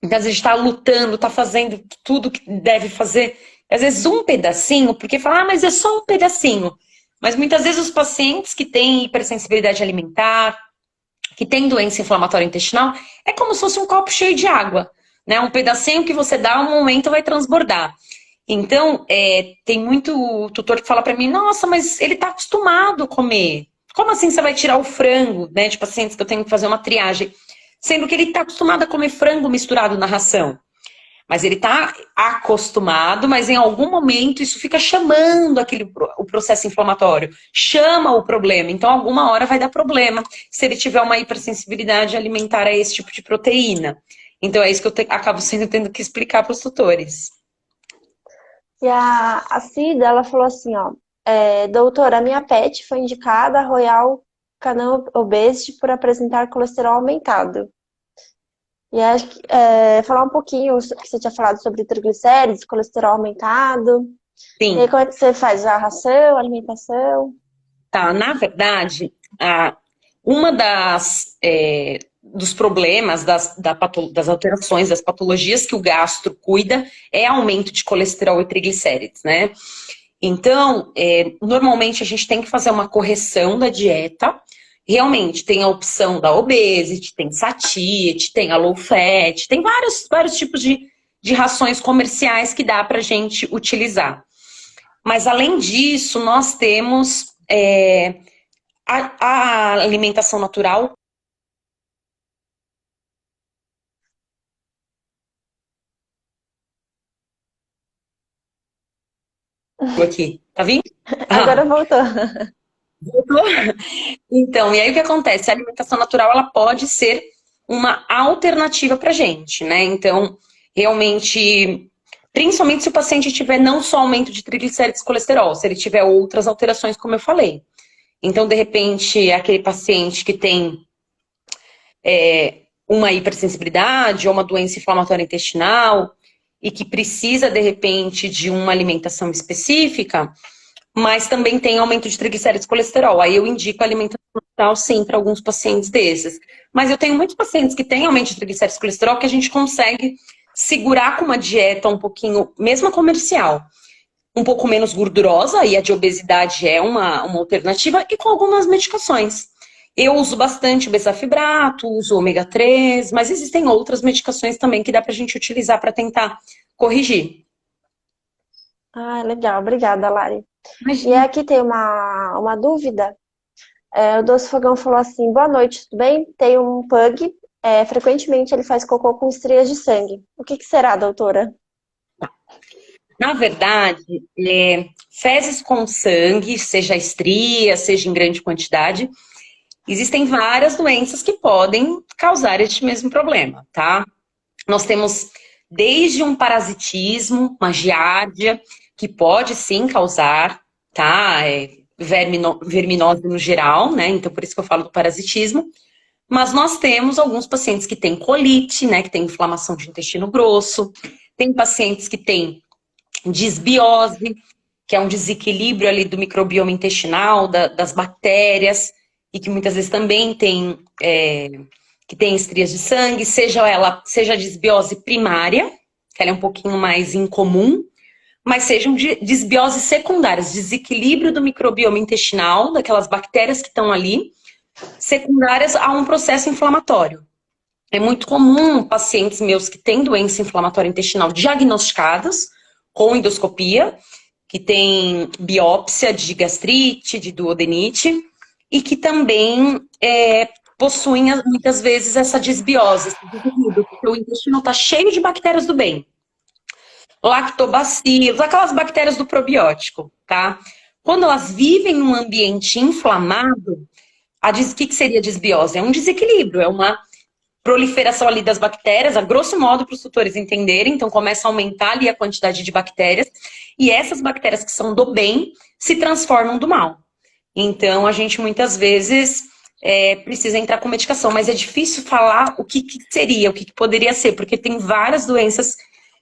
Então, às vezes está lutando, está fazendo tudo que deve fazer. Às vezes um pedacinho, porque fala, mas é só um pedacinho. Mas muitas vezes os pacientes que têm hipersensibilidade alimentar, que têm doença inflamatória intestinal, é como se fosse um copo cheio de água. Né? Um pedacinho que você dá, um momento vai transbordar. Então, tem muito tutor que fala para mim, nossa, mas ele está acostumado a comer. Como assim você vai tirar o frango, né, de pacientes que eu tenho que fazer uma triagem? Sendo que ele está acostumado a comer frango misturado na ração. Mas ele está acostumado, mas em algum momento isso fica chamando o processo inflamatório. Chama o problema. Então, alguma hora vai dar problema se ele tiver uma hipersensibilidade alimentar a esse tipo de proteína. Então, é isso que eu acabo tendo que explicar para os tutores. E a Cida, ela falou assim, ó, doutora, a minha pet foi indicada a Royal Canin Obesity por apresentar colesterol aumentado. E acho que falar um pouquinho que você tinha falado sobre triglicéridos, colesterol aumentado. E aí, Sim, como é que você faz a ração, a alimentação? tá. Na verdade, uma dos problemas das alterações, das patologias que o gastro cuida é aumento de colesterol e triglicérides, né? Então, normalmente a gente tem que fazer uma correção da dieta. Realmente, tem a opção da obesity, tem satiety, tem a low fat, tem vários tipos de rações comerciais que dá pra gente utilizar. Mas, além disso, nós temos a alimentação natural. Aqui, tá vendo? Agora voltou. Voltou? Então, e aí o que acontece? A alimentação natural, ela pode ser uma alternativa pra gente, né? Então, realmente, principalmente se o paciente tiver não só aumento de triglicéridos e colesterol, se ele tiver outras alterações, como eu falei. Então, de repente, aquele paciente que tem uma hipersensibilidade ou uma doença inflamatória intestinal e que precisa, de repente, de uma alimentação específica, mas também tem aumento de triglicéridos e colesterol. Aí eu indico a alimentação tal, sim, para alguns pacientes desses. Mas eu tenho muitos pacientes que têm aumento de triglicéridos e colesterol que a gente consegue segurar com uma dieta um pouquinho, mesmo a comercial, um pouco menos gordurosa, e a de obesidade é uma alternativa, e com algumas medicações. Eu uso bastante o bezafibrato, uso o ômega 3, mas existem outras medicações também que dá pra gente utilizar para tentar corrigir. Ah, legal, obrigada, Lari. E Imagina. aqui tem uma dúvida. O Doce Fogão falou assim: boa noite, tudo bem? Tem um pug, frequentemente ele faz cocô com estrias de sangue. O que que será, doutora? Na verdade, fezes com sangue, seja estria, seja em grande quantidade, existem várias doenças que podem causar este mesmo problema, tá? Nós temos desde um parasitismo, uma giardia, que pode sim causar, tá? Verminose no geral, né? Então, por isso que eu falo do parasitismo. Mas nós temos alguns pacientes que têm colite, né? Que tem inflamação de intestino grosso. Tem pacientes que têm disbiose, que é um desequilíbrio ali do microbioma intestinal, das bactérias, e que muitas vezes também tem, que tem estrias de sangue, seja a disbiose primária, que ela é um pouquinho mais incomum, mas sejam disbioses secundárias, desequilíbrio do microbioma intestinal, daquelas bactérias que estão ali, secundárias a um processo inflamatório. É muito comum pacientes meus que têm doença inflamatória intestinal diagnosticadas com endoscopia, que tem biópsia de gastrite, de duodenite, e que também possuem muitas vezes essa disbiose, esse desequilíbrio, porque o intestino está cheio de bactérias do bem. Lactobacilos, aquelas bactérias do probiótico, tá? Quando elas vivem num ambiente inflamado, o que seria disbiose? É um desequilíbrio, é uma proliferação ali das bactérias, a grosso modo para os tutores entenderem, então começa a aumentar ali a quantidade de bactérias, e essas bactérias que são do bem se transformam do mal. Então a gente muitas vezes precisa entrar com medicação, mas é difícil falar o que seria, o que poderia ser, porque tem várias doenças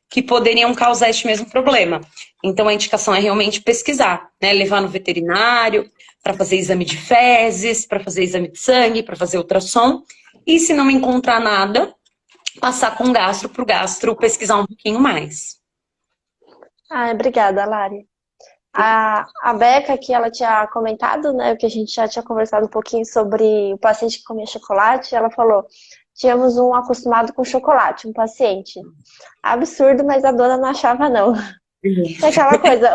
que poderiam causar este mesmo problema. Então a indicação é realmente pesquisar, né? Levar no veterinário para fazer exame de fezes, para fazer exame de sangue, para fazer ultrassom. E se não encontrar nada, passar com o gastro para o gastro pesquisar um pouquinho mais. Ah, obrigada, Lari. A Beca aqui, ela tinha comentado, né, que a gente já tinha conversado um pouquinho sobre o paciente que comia chocolate. Ela falou, tínhamos um acostumado com chocolate, um paciente. Absurdo, mas a dona não achava, não. É aquela coisa.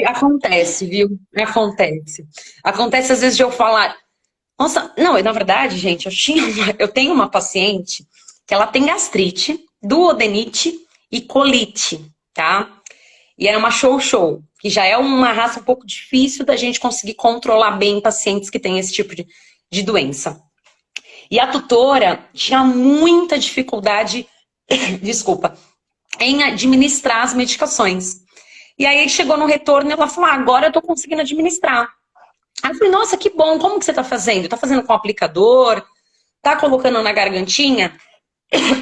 Acontece, viu? Acontece. Acontece às vezes de eu falar... Nossa, não, na verdade, gente, eu tenho uma paciente que ela tem gastrite, duodenite e colite, tá? E era uma show-show, que já é uma raça um pouco difícil da gente conseguir controlar bem pacientes que têm esse tipo de doença. E a tutora tinha muita dificuldade, desculpa, em administrar as medicações. E aí chegou no retorno e ela falou, agora eu tô conseguindo administrar. Aí eu falei, nossa, que bom, como que você tá fazendo? Tá fazendo com aplicador? Tá colocando na gargantinha?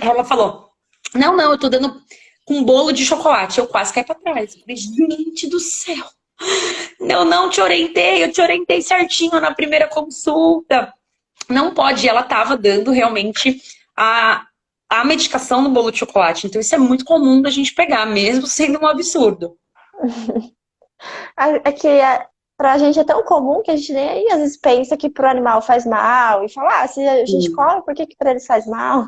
Ela falou, não, eu tô dando com bolo de chocolate. Eu quase caí pra trás. Eu falei, gente do céu. Eu não te orientei, eu te orientei certinho na primeira consulta. Não pode, ela tava dando realmente a medicação no bolo de chocolate. Então isso é muito comum da gente pegar, mesmo sendo um absurdo. É que pra gente é tão comum que a gente nem às vezes pensa que pro animal faz mal. E fala, se a gente come, por que pra eles faz mal?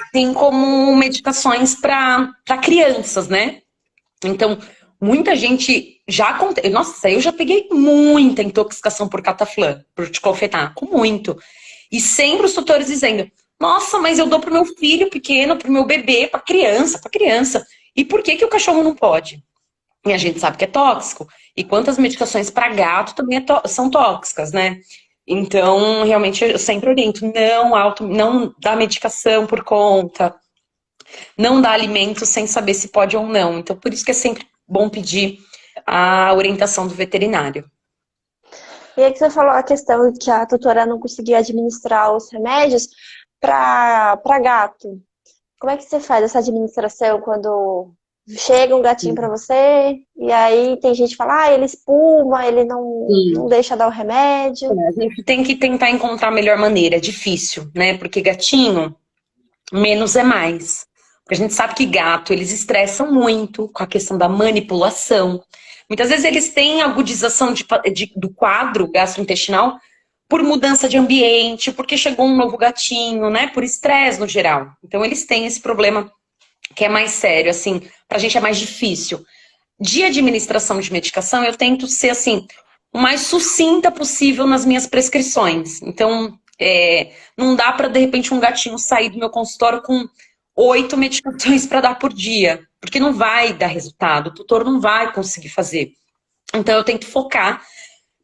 Assim como medicações para crianças, né? Então, muita gente já acontece. Nossa, eu já peguei muita intoxicação por cataflã, por diclofenaco, muito. E sempre os tutores dizendo: nossa, mas eu dou pro meu filho pequeno, pro meu bebê, pra criança, pra criança. E por que o cachorro não pode? E a gente sabe que é tóxico. E quantas medicações para gato também são tóxicas, né? Então, realmente, eu sempre oriento: não dá medicação por conta, não dá alimento sem saber se pode ou não. Então, por isso que é sempre bom pedir a orientação do veterinário. E aí que você falou a questão de que a tutora não conseguia administrar os remédios para gato. Como é que você faz essa administração quando chega um gatinho pra você, e aí tem gente que fala, ele espuma, ele não Sim. deixa dar o remédio. A gente tem que tentar encontrar a melhor maneira. É difícil, né? Porque gatinho, menos é mais. Porque a gente sabe que gato, eles estressam muito com a questão da manipulação. Muitas vezes eles têm agudização do quadro gastrointestinal por mudança de ambiente, porque chegou um novo gatinho, né? Por estresse no geral. Então eles têm esse problema que é mais sério, assim, pra gente é mais difícil. De administração de medicação, eu tento ser, assim, o mais sucinta possível nas minhas prescrições. Então, não dá para, de repente, um gatinho sair do meu consultório com 8 medicações para dar por dia, porque não vai dar resultado, o tutor não vai conseguir fazer. Então, eu tento focar.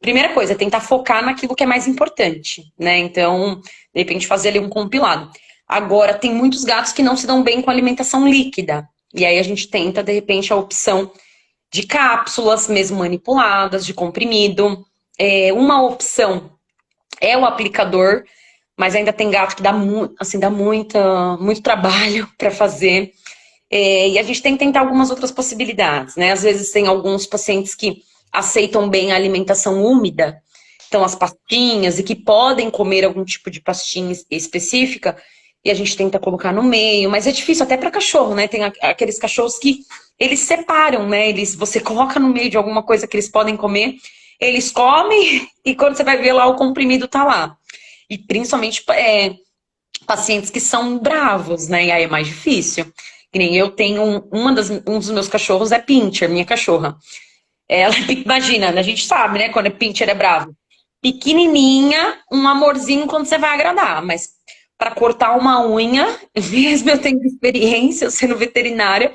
Primeira coisa, é tentar focar naquilo que é mais importante, né? Então, de repente, fazer ali um compilado. Agora, tem muitos gatos que não se dão bem com alimentação líquida. E aí a gente tenta, de repente, a opção de cápsulas, mesmo manipuladas, de comprimido. Uma opção é o aplicador, mas ainda tem gato que dá muito trabalho para fazer. E a gente tem que tentar algumas outras possibilidades, né? Às vezes tem alguns pacientes que aceitam bem a alimentação úmida, então as pastinhas, e que podem comer algum tipo de pastinha específica, e a gente tenta colocar no meio, mas é difícil até para cachorro, né? Tem aqueles cachorros que eles separam, né? Você coloca no meio de alguma coisa que eles podem comer, eles comem e quando você vai ver lá o comprimido tá lá. E principalmente pacientes que são bravos, né? E aí é mais difícil. Que nem eu tenho um dos meus cachorros é Pinscher, minha cachorra. Ela, imagina, a gente sabe, né? Quando Pinscher é bravo. Pequenininha, um amorzinho quando você vai agradar, mas para cortar uma unha, mesmo eu tendo experiência, eu sendo veterinária,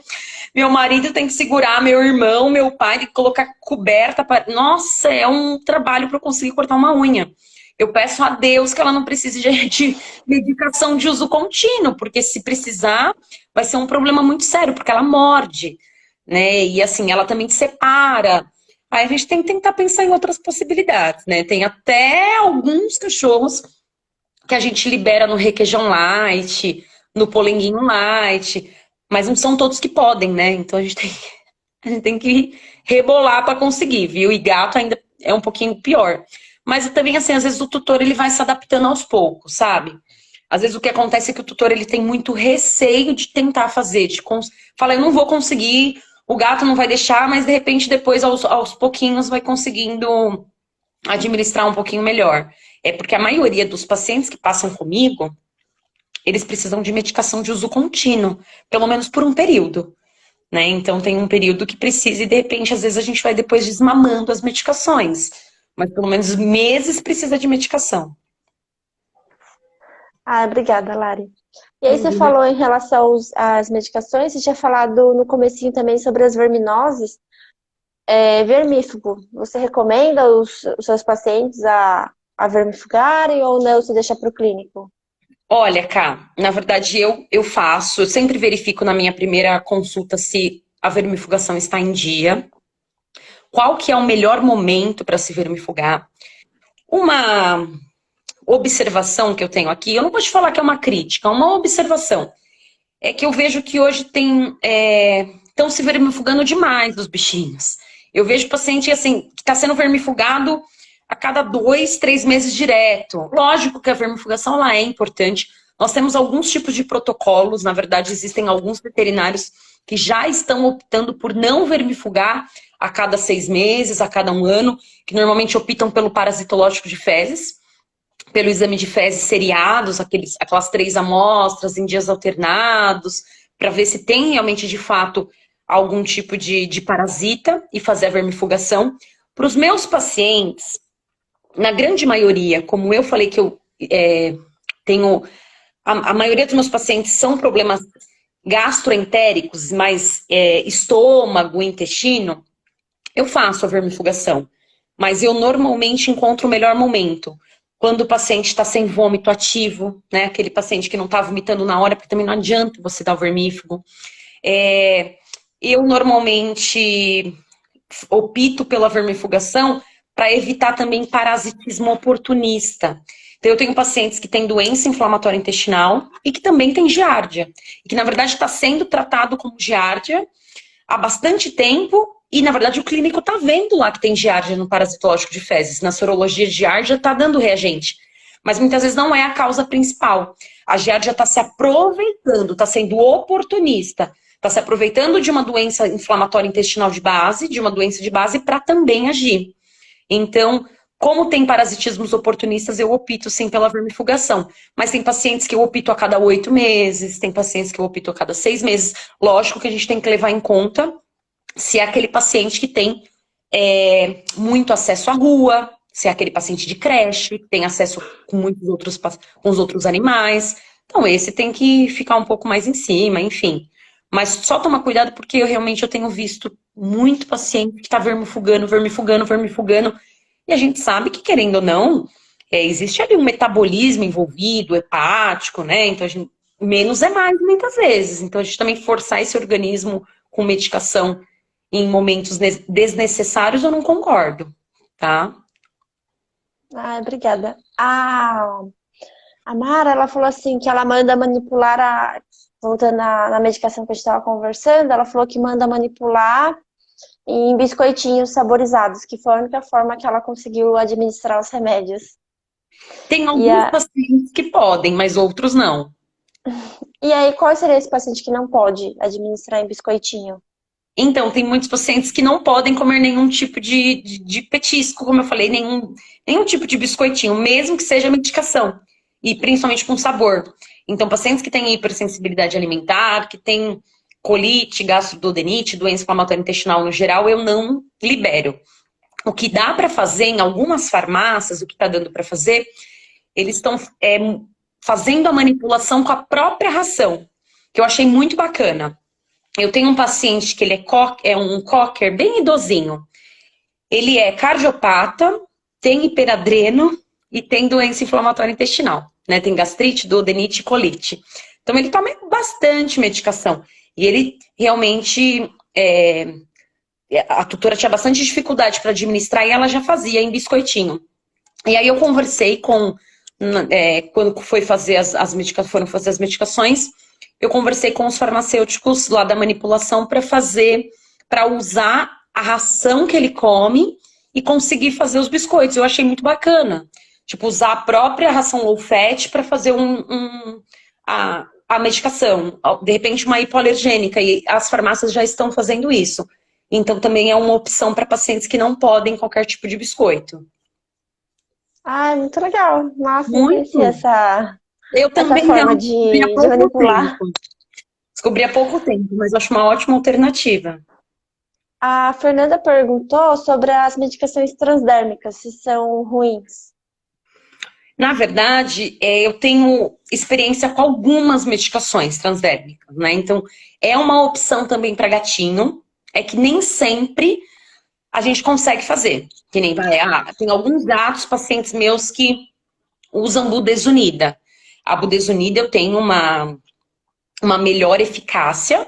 meu marido tem que segurar, meu irmão, meu pai, tem que colocar coberta. Nossa, é um trabalho para eu conseguir cortar uma unha. Eu peço a Deus que ela não precise de medicação de uso contínuo, porque se precisar, vai ser um problema muito sério, porque ela morde, né? E assim, ela também separa. Aí a gente tem que tentar pensar em outras possibilidades, né? Tem até alguns cachorros que a gente libera no requeijão light, no polenguinho light, mas não são todos que podem, né? Então a gente tem que rebolar para conseguir, viu? E gato ainda é um pouquinho pior. Mas também, assim, às vezes o tutor ele vai se adaptando aos poucos, sabe? Às vezes o que acontece é que o tutor ele tem muito receio de tentar fazer, fala, eu não vou conseguir, o gato não vai deixar, mas de repente depois aos pouquinhos vai conseguindo administrar um pouquinho melhor. É porque a maioria dos pacientes que passam comigo, eles precisam de medicação de uso contínuo, pelo menos por um período, né? Então tem um período que precisa e de repente às vezes a gente vai depois desmamando as medicações, mas pelo menos meses precisa de medicação. Obrigada, Lari. E aí você falou em relação às medicações, você tinha falado no comecinho também sobre as verminoses. Vermífugo, você recomenda os seus pacientes a vermifugarem ou não, você deixa para o clínico? Olha, Cá, na verdade eu sempre verifico na minha primeira consulta se a vermifugação está em dia, qual que é o melhor momento para se vermifugar. Uma observação que eu tenho aqui, eu não vou te falar que é uma crítica, é uma observação, é que eu vejo que hoje estão se vermifugando demais os bichinhos. Eu vejo paciente assim, que está sendo vermifugado a cada 2, 3 meses direto. Lógico que a vermifugação ela é importante. Nós temos alguns tipos de protocolos, na verdade existem alguns veterinários que já estão optando por não vermifugar a cada 6 meses, a cada 1 ano, que normalmente optam pelo parasitológico de fezes, pelo exame de fezes seriados, aquelas 3 amostras em dias alternados, para ver se tem realmente de fato algum tipo de parasita e fazer a vermifugação. Para os meus pacientes, na grande maioria, como eu falei que eu tenho... A maioria dos meus pacientes são problemas gastroentéricos, mas estômago, intestino, eu faço a vermifugação. Mas eu normalmente encontro o melhor momento. Quando o paciente está sem vômito ativo, né? Aquele paciente que não está vomitando na hora, porque também não adianta você dar o vermífugo. Eu normalmente opto pela vermifugação para evitar também parasitismo oportunista. Então, eu tenho pacientes que têm doença inflamatória intestinal e que também têm giardia. E que, na verdade, está sendo tratado como giardia. há bastante tempo e, na verdade, o clínico está vendo lá que tem giardia no parasitológico de fezes. Na sorologia de giardia está dando reagente. Mas muitas vezes não é a causa principal. A giardia está se aproveitando, está sendo oportunista. Está se aproveitando de uma doença inflamatória intestinal de base, de uma doença de base, para também agir. Então, como tem parasitismos oportunistas, eu opto sim pela vermifugação. Mas tem pacientes que eu opto a cada 8 meses, tem pacientes que eu opto a cada 6 meses. Lógico que a gente tem que levar em conta se é aquele paciente que tem muito acesso à rua, se é aquele paciente de creche, que tem acesso com com os outros animais. Então, esse tem que ficar um pouco mais em cima, enfim. Mas só tomar cuidado porque eu tenho visto muito paciente que está vermifugando. E a gente sabe que, querendo ou não, existe ali um metabolismo envolvido, hepático, né? Então, menos é mais, muitas vezes. Então, a gente também forçar esse organismo com medicação em momentos desnecessários, eu não concordo, tá? Ah, obrigada. A Mara, ela falou assim que ela manda manipular voltando na medicação que a gente estava conversando, ela falou que manda manipular em biscoitinhos saborizados, que foi a única forma que ela conseguiu administrar os remédios. Tem alguns pacientes que podem, mas outros não. E aí, qual seria esse paciente que não pode administrar em biscoitinho? Então, tem muitos pacientes que não podem comer nenhum tipo de petisco, como eu falei, nenhum tipo de biscoitinho, mesmo que seja medicação. E principalmente com sabor. Então, pacientes que têm hipersensibilidade alimentar, que têm colite, gastroduodenite, doença inflamatória intestinal no geral, eu não libero. O que dá para fazer em algumas farmácias, o que está dando para fazer, eles estão fazendo a manipulação com a própria ração, que eu achei muito bacana. Eu tenho um paciente que ele é um cocker bem idosinho. Ele é cardiopata, tem hiperadreno e tem doença inflamatória intestinal, né? Tem gastrite, duodenite e colite. Então ele toma bastante medicação. E ele realmente... a tutora tinha bastante dificuldade para administrar e ela já fazia em biscoitinho. E aí eu conversei quando foi fazer foram fazer as medicações, eu conversei com os farmacêuticos lá da manipulação para usar a ração que ele come e conseguir fazer os biscoitos. Eu achei muito bacana. Tipo, usar a própria ração low fat para fazer a medicação. De repente, uma hipoalergênica. E as farmácias já estão fazendo isso. Então, também é uma opção para pacientes que não podem qualquer tipo de biscoito. Ah, muito legal. Nossa, não Muito. conhecia Eu também essa forma de manipular. Descobri há pouco tempo, mas eu acho uma ótima alternativa. A Fernanda perguntou sobre as medicações transdérmicas, se são ruins. Na verdade, eu tenho experiência com algumas medicações transdérmicas, né? Então, é uma opção também para gatinho. É que nem sempre a gente consegue fazer. Que nem tem alguns gatos, pacientes meus que usam budesonida. A budesonida eu tenho uma melhor eficácia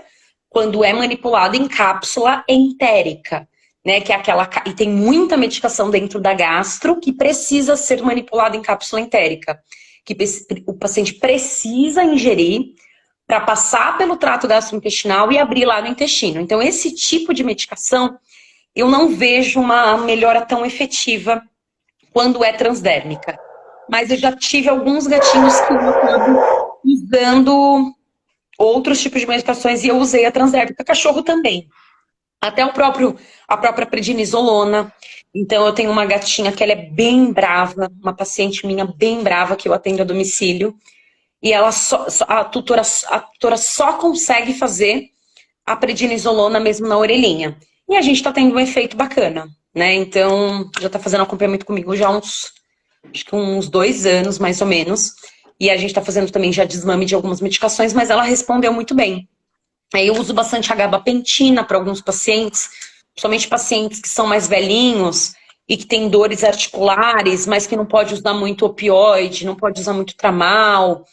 quando é manipulada em cápsula entérica, né? Que é e tem muita medicação dentro da gastro que precisa ser manipulada em cápsula entérica. Que o paciente precisa ingerir para passar pelo trato gastrointestinal e abrir lá no intestino. Então, esse tipo de medicação, eu não vejo uma melhora tão efetiva quando é transdérmica. Mas eu já tive alguns gatinhos que eu acabo usando outros tipos de medicações e eu usei a transdérmica. Cachorro também. Até a própria prednisolona. Então, eu tenho uma gatinha que ela é bem brava, uma paciente minha bem brava que eu atendo a domicílio. E ela a tutora só consegue fazer a prednisolona mesmo na orelhinha. E a gente está tendo um efeito bacana, né? Então, já está fazendo acompanhamento comigo já acho que uns 2 anos, mais ou menos. E a gente está fazendo também já desmame de algumas medicações, mas ela respondeu muito bem. Aí eu uso bastante a gabapentina para alguns pacientes, principalmente pacientes que são mais velhinhos e que têm dores articulares, mas que não pode usar muito opioide, não pode usar muito tramal.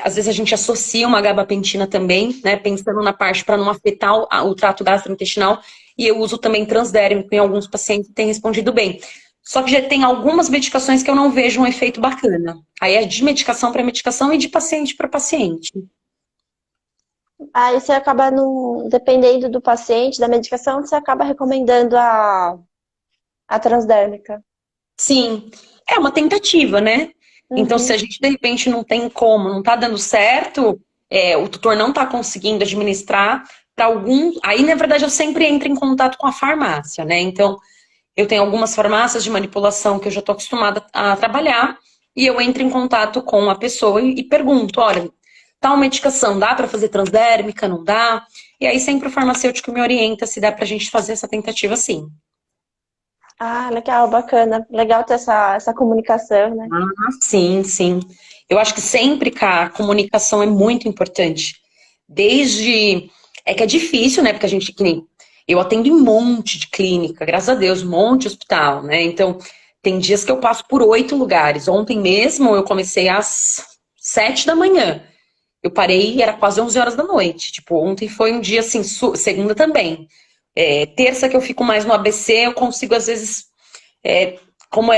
Às vezes a gente associa uma gabapentina também, né, pensando na parte para não afetar o trato gastrointestinal, e eu uso também transdérmico em alguns pacientes que têm respondido bem. Só que já tem algumas medicações que eu não vejo um efeito bacana. Aí é de medicação para medicação e de paciente para paciente. Aí você acaba, não, dependendo do paciente, da medicação, você acaba recomendando a transdérmica. Sim, é uma tentativa, né? Então, se a Uhum. gente de repente não tem como, não tá dando certo, o tutor não tá conseguindo administrar para algum. Aí, na verdade, eu sempre entro em contato com a farmácia, né? Então, eu tenho algumas farmácias de manipulação que eu já estou acostumada a trabalhar, e eu entro em contato com a pessoa e pergunto: olha, tal medicação dá para fazer transdérmica? Não dá? E aí sempre o farmacêutico me orienta se dá para a gente fazer essa tentativa sim. Ah, legal, bacana. Legal ter essa comunicação, né? Ah, sim, sim. Eu acho que sempre, cara, a comunicação é muito importante. Desde. É que é difícil, né? Porque a gente, que nem. Eu atendo em um monte de clínica, graças a Deus, um monte de hospital, né? Então, tem dias que eu passo por 8 lugares. Ontem mesmo eu comecei às 7 da manhã. Eu parei e era quase 11 horas da noite. Tipo, ontem foi um dia assim, segunda também. Terça que eu fico mais no ABC, eu consigo às vezes é, como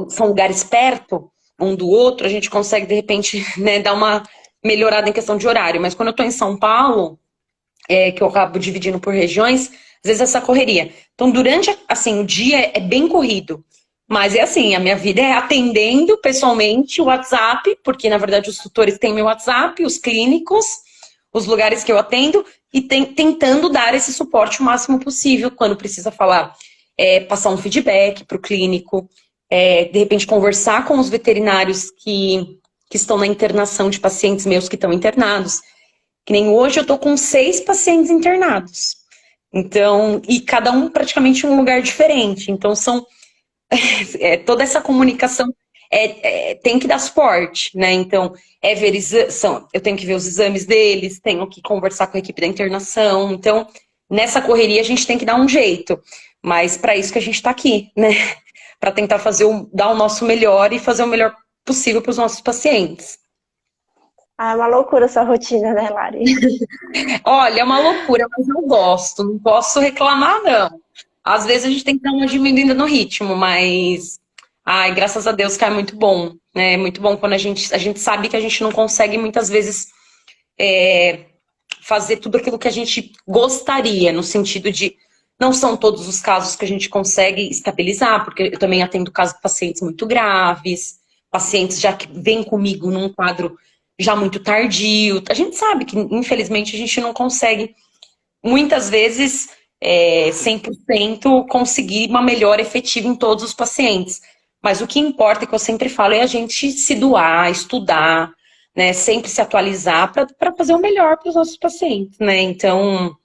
são lugares perto um do outro, a gente consegue, de repente, né, dar uma melhorada em questão de horário. Mas quando eu estou em São Paulo, que eu acabo dividindo por regiões, às vezes essa correria. Então, durante, assim, o dia é bem corrido. Mas é assim, a minha vida é atendendo pessoalmente o WhatsApp, porque, na verdade, os tutores têm meu WhatsApp, os clínicos, os lugares que eu atendo, e tentando dar esse suporte o máximo possível quando precisa falar, passar um feedback para o clínico, de repente conversar com os veterinários que estão na internação de pacientes meus que estão internados. Que nem hoje eu tô com 6 pacientes internados. Então, e cada um praticamente em um lugar diferente. Então, toda essa comunicação tem que dar suporte, né? Então, eu tenho que ver os exames deles, tenho que conversar com a equipe da internação. Então, nessa correria a gente tem que dar um jeito. Mas para isso que a gente está aqui, né? Para tentar dar o nosso melhor e fazer o melhor possível para os nossos pacientes. Ah, é uma loucura essa rotina, né, Lari? Olha, é uma loucura, mas eu gosto, não posso reclamar, não. Às vezes a gente tem que dar uma diminuída no ritmo, mas, ai, graças a Deus que é muito bom, né? É muito bom quando a gente sabe que a gente não consegue muitas vezes fazer tudo aquilo que a gente gostaria, no sentido de não são todos os casos que a gente consegue estabilizar, porque eu também atendo casos de pacientes muito graves, pacientes já que vêm comigo num quadro já muito tardio. A gente sabe que, infelizmente, a gente não consegue muitas vezes 100% conseguir uma melhora efetiva em todos os pacientes. Mas o que importa, que eu sempre falo, é a gente se doar, estudar, né? Sempre se atualizar para fazer o melhor para os nossos pacientes, né? Então,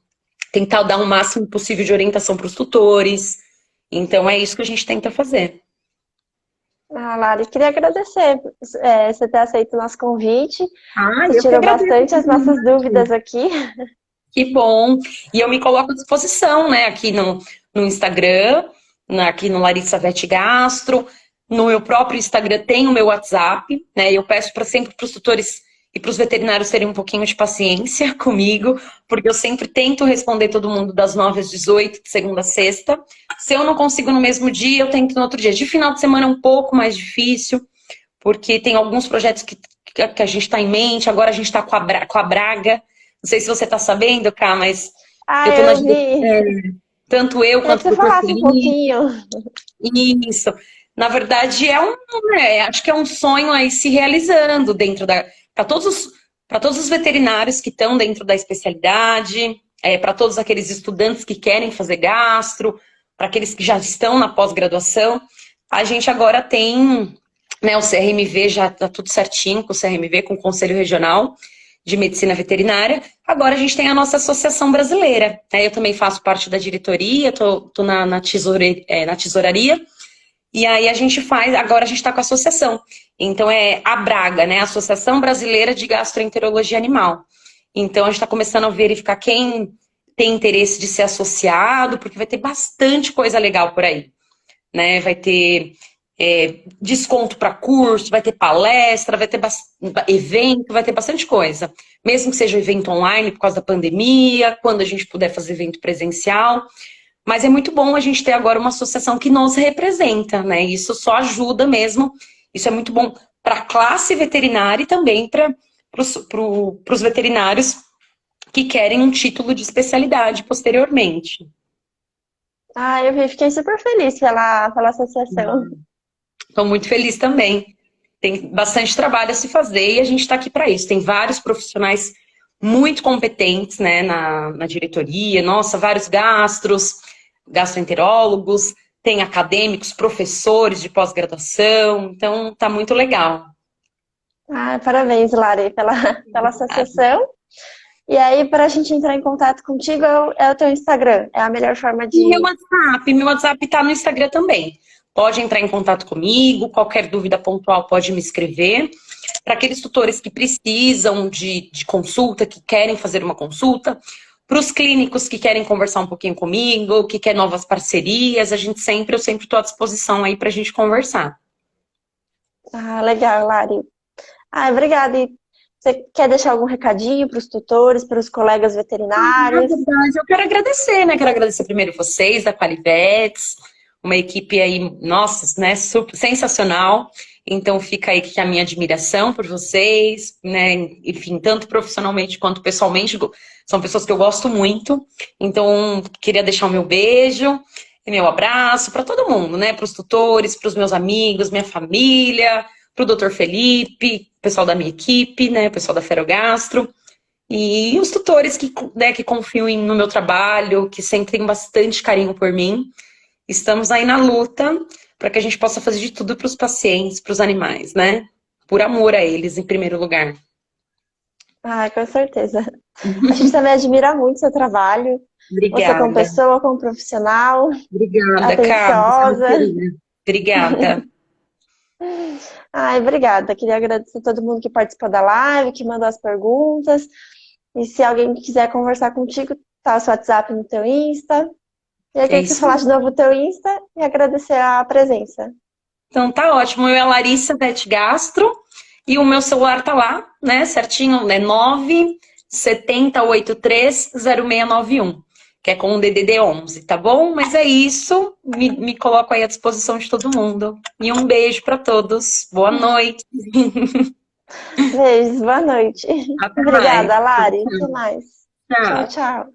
tentar dar o máximo possível de orientação para os tutores. Então, é isso que a gente tenta fazer. Ah, Lari, queria agradecer você ter aceito o nosso convite. Ah, Você eu que tirou agradeço. bastante as nossas dúvidas aqui. Que bom. E eu me coloco à disposição, né? Aqui no Instagram, aqui no Larissa Vet Gastro. No meu próprio Instagram tem o meu WhatsApp, né? Eu peço para sempre para os tutores e para os veterinários terem um pouquinho de paciência comigo, porque eu sempre tento responder todo mundo das 9 às 18, de segunda a sexta. Se eu não consigo no mesmo dia, eu tento no outro dia. De final de semana é um pouco mais difícil, porque tem alguns projetos que a gente está em mente. Agora a gente está com a Braga. Não sei se você está sabendo, Cá, mas Ah, eu estou na eu direção, vi. tanto eu Queria que quanto o você doutor falasse um Felipe. pouquinho. Isso. Na verdade, acho que é um sonho aí se realizando para todos os veterinários que estão dentro da especialidade, para todos aqueles estudantes que querem fazer gastro, para aqueles que já estão na pós-graduação. A gente agora tem, né, o CRMV, já está tudo certinho com o CRMV, com o Conselho Regional de Medicina Veterinária. Agora a gente tem a nossa Associação Brasileira, né? Eu também faço parte da diretoria, estou na tesouraria. E aí agora a gente está com a associação. Então é a Braga, né? Associação Brasileira de Gastroenterologia Animal. Então a gente está começando a verificar quem tem interesse de ser associado, porque vai ter bastante coisa legal por aí, né? Vai ter desconto para curso, vai ter palestra, vai ter evento, vai ter bastante coisa. Mesmo que seja evento online por causa da pandemia, quando a gente puder fazer evento presencial. Mas é muito bom a gente ter agora uma associação que nos representa, né? Isso só ajuda mesmo. Isso é muito bom para a classe veterinária e também para os veterinários que querem um título de especialidade posteriormente. Ah, fiquei super feliz pela associação. Estou muito feliz também. Tem bastante trabalho a se fazer e a gente está aqui para isso. Tem vários profissionais muito competentes, né, na diretoria. Nossa, vários gastroenterólogos, tem acadêmicos, professores de pós-graduação. Então, tá muito legal. Ah, parabéns, Lari, pela associação. E aí, para a gente entrar em contato contigo, é o teu Instagram. É a melhor forma de. E meu WhatsApp tá no Instagram também. Pode entrar em contato comigo, qualquer dúvida pontual pode me escrever. Para aqueles tutores que precisam de consulta, que querem fazer uma consulta, para os clínicos que querem conversar um pouquinho comigo, que querem novas parcerias, eu sempre estou à disposição aí para a gente conversar. Ah, legal, Lari. Ah, obrigada. E você quer deixar algum recadinho para os tutores, para os colegas veterinários? Na verdade, eu quero agradecer, né? Quero agradecer primeiro vocês, da Qualivex, uma equipe aí, nossa, né, super, sensacional. Então fica aí que a minha admiração por vocês, né? Enfim, tanto profissionalmente quanto pessoalmente, são pessoas que eu gosto muito. Então, queria deixar o meu beijo e meu abraço para todo mundo, né? Para os tutores, para os meus amigos, minha família, para o Dr. Felipe, pessoal da minha equipe, né? Pessoal da Ferogastro. E os tutores né, que confiam no meu trabalho, que sempre têm bastante carinho por mim. Estamos aí na luta para que a gente possa fazer de tudo para os pacientes, para os animais, né? Por amor a eles, em primeiro lugar. Ah, com certeza. A gente também admira muito seu trabalho. Obrigada. Você como pessoa, como profissional. Obrigada, atenciosa. Carlos. Obrigada. Ai, obrigada. Queria agradecer a todo mundo que participou da live, que mandou as perguntas. E se alguém quiser conversar contigo, tá o seu WhatsApp no teu Insta. E eu queria que você falasse de novo o teu Insta e agradecer a presença. Então tá ótimo. Eu é a Larissa Vet Gastro e o meu celular tá lá, né? Certinho, né? 970830691, que é com o DDD 11, tá bom? Mas é isso. Me coloco aí à disposição de todo mundo. E um beijo para todos. Boa noite. Beijos, boa noite. Até Obrigada, mais. Lari. Até mais. Tchau. Tchau, tchau.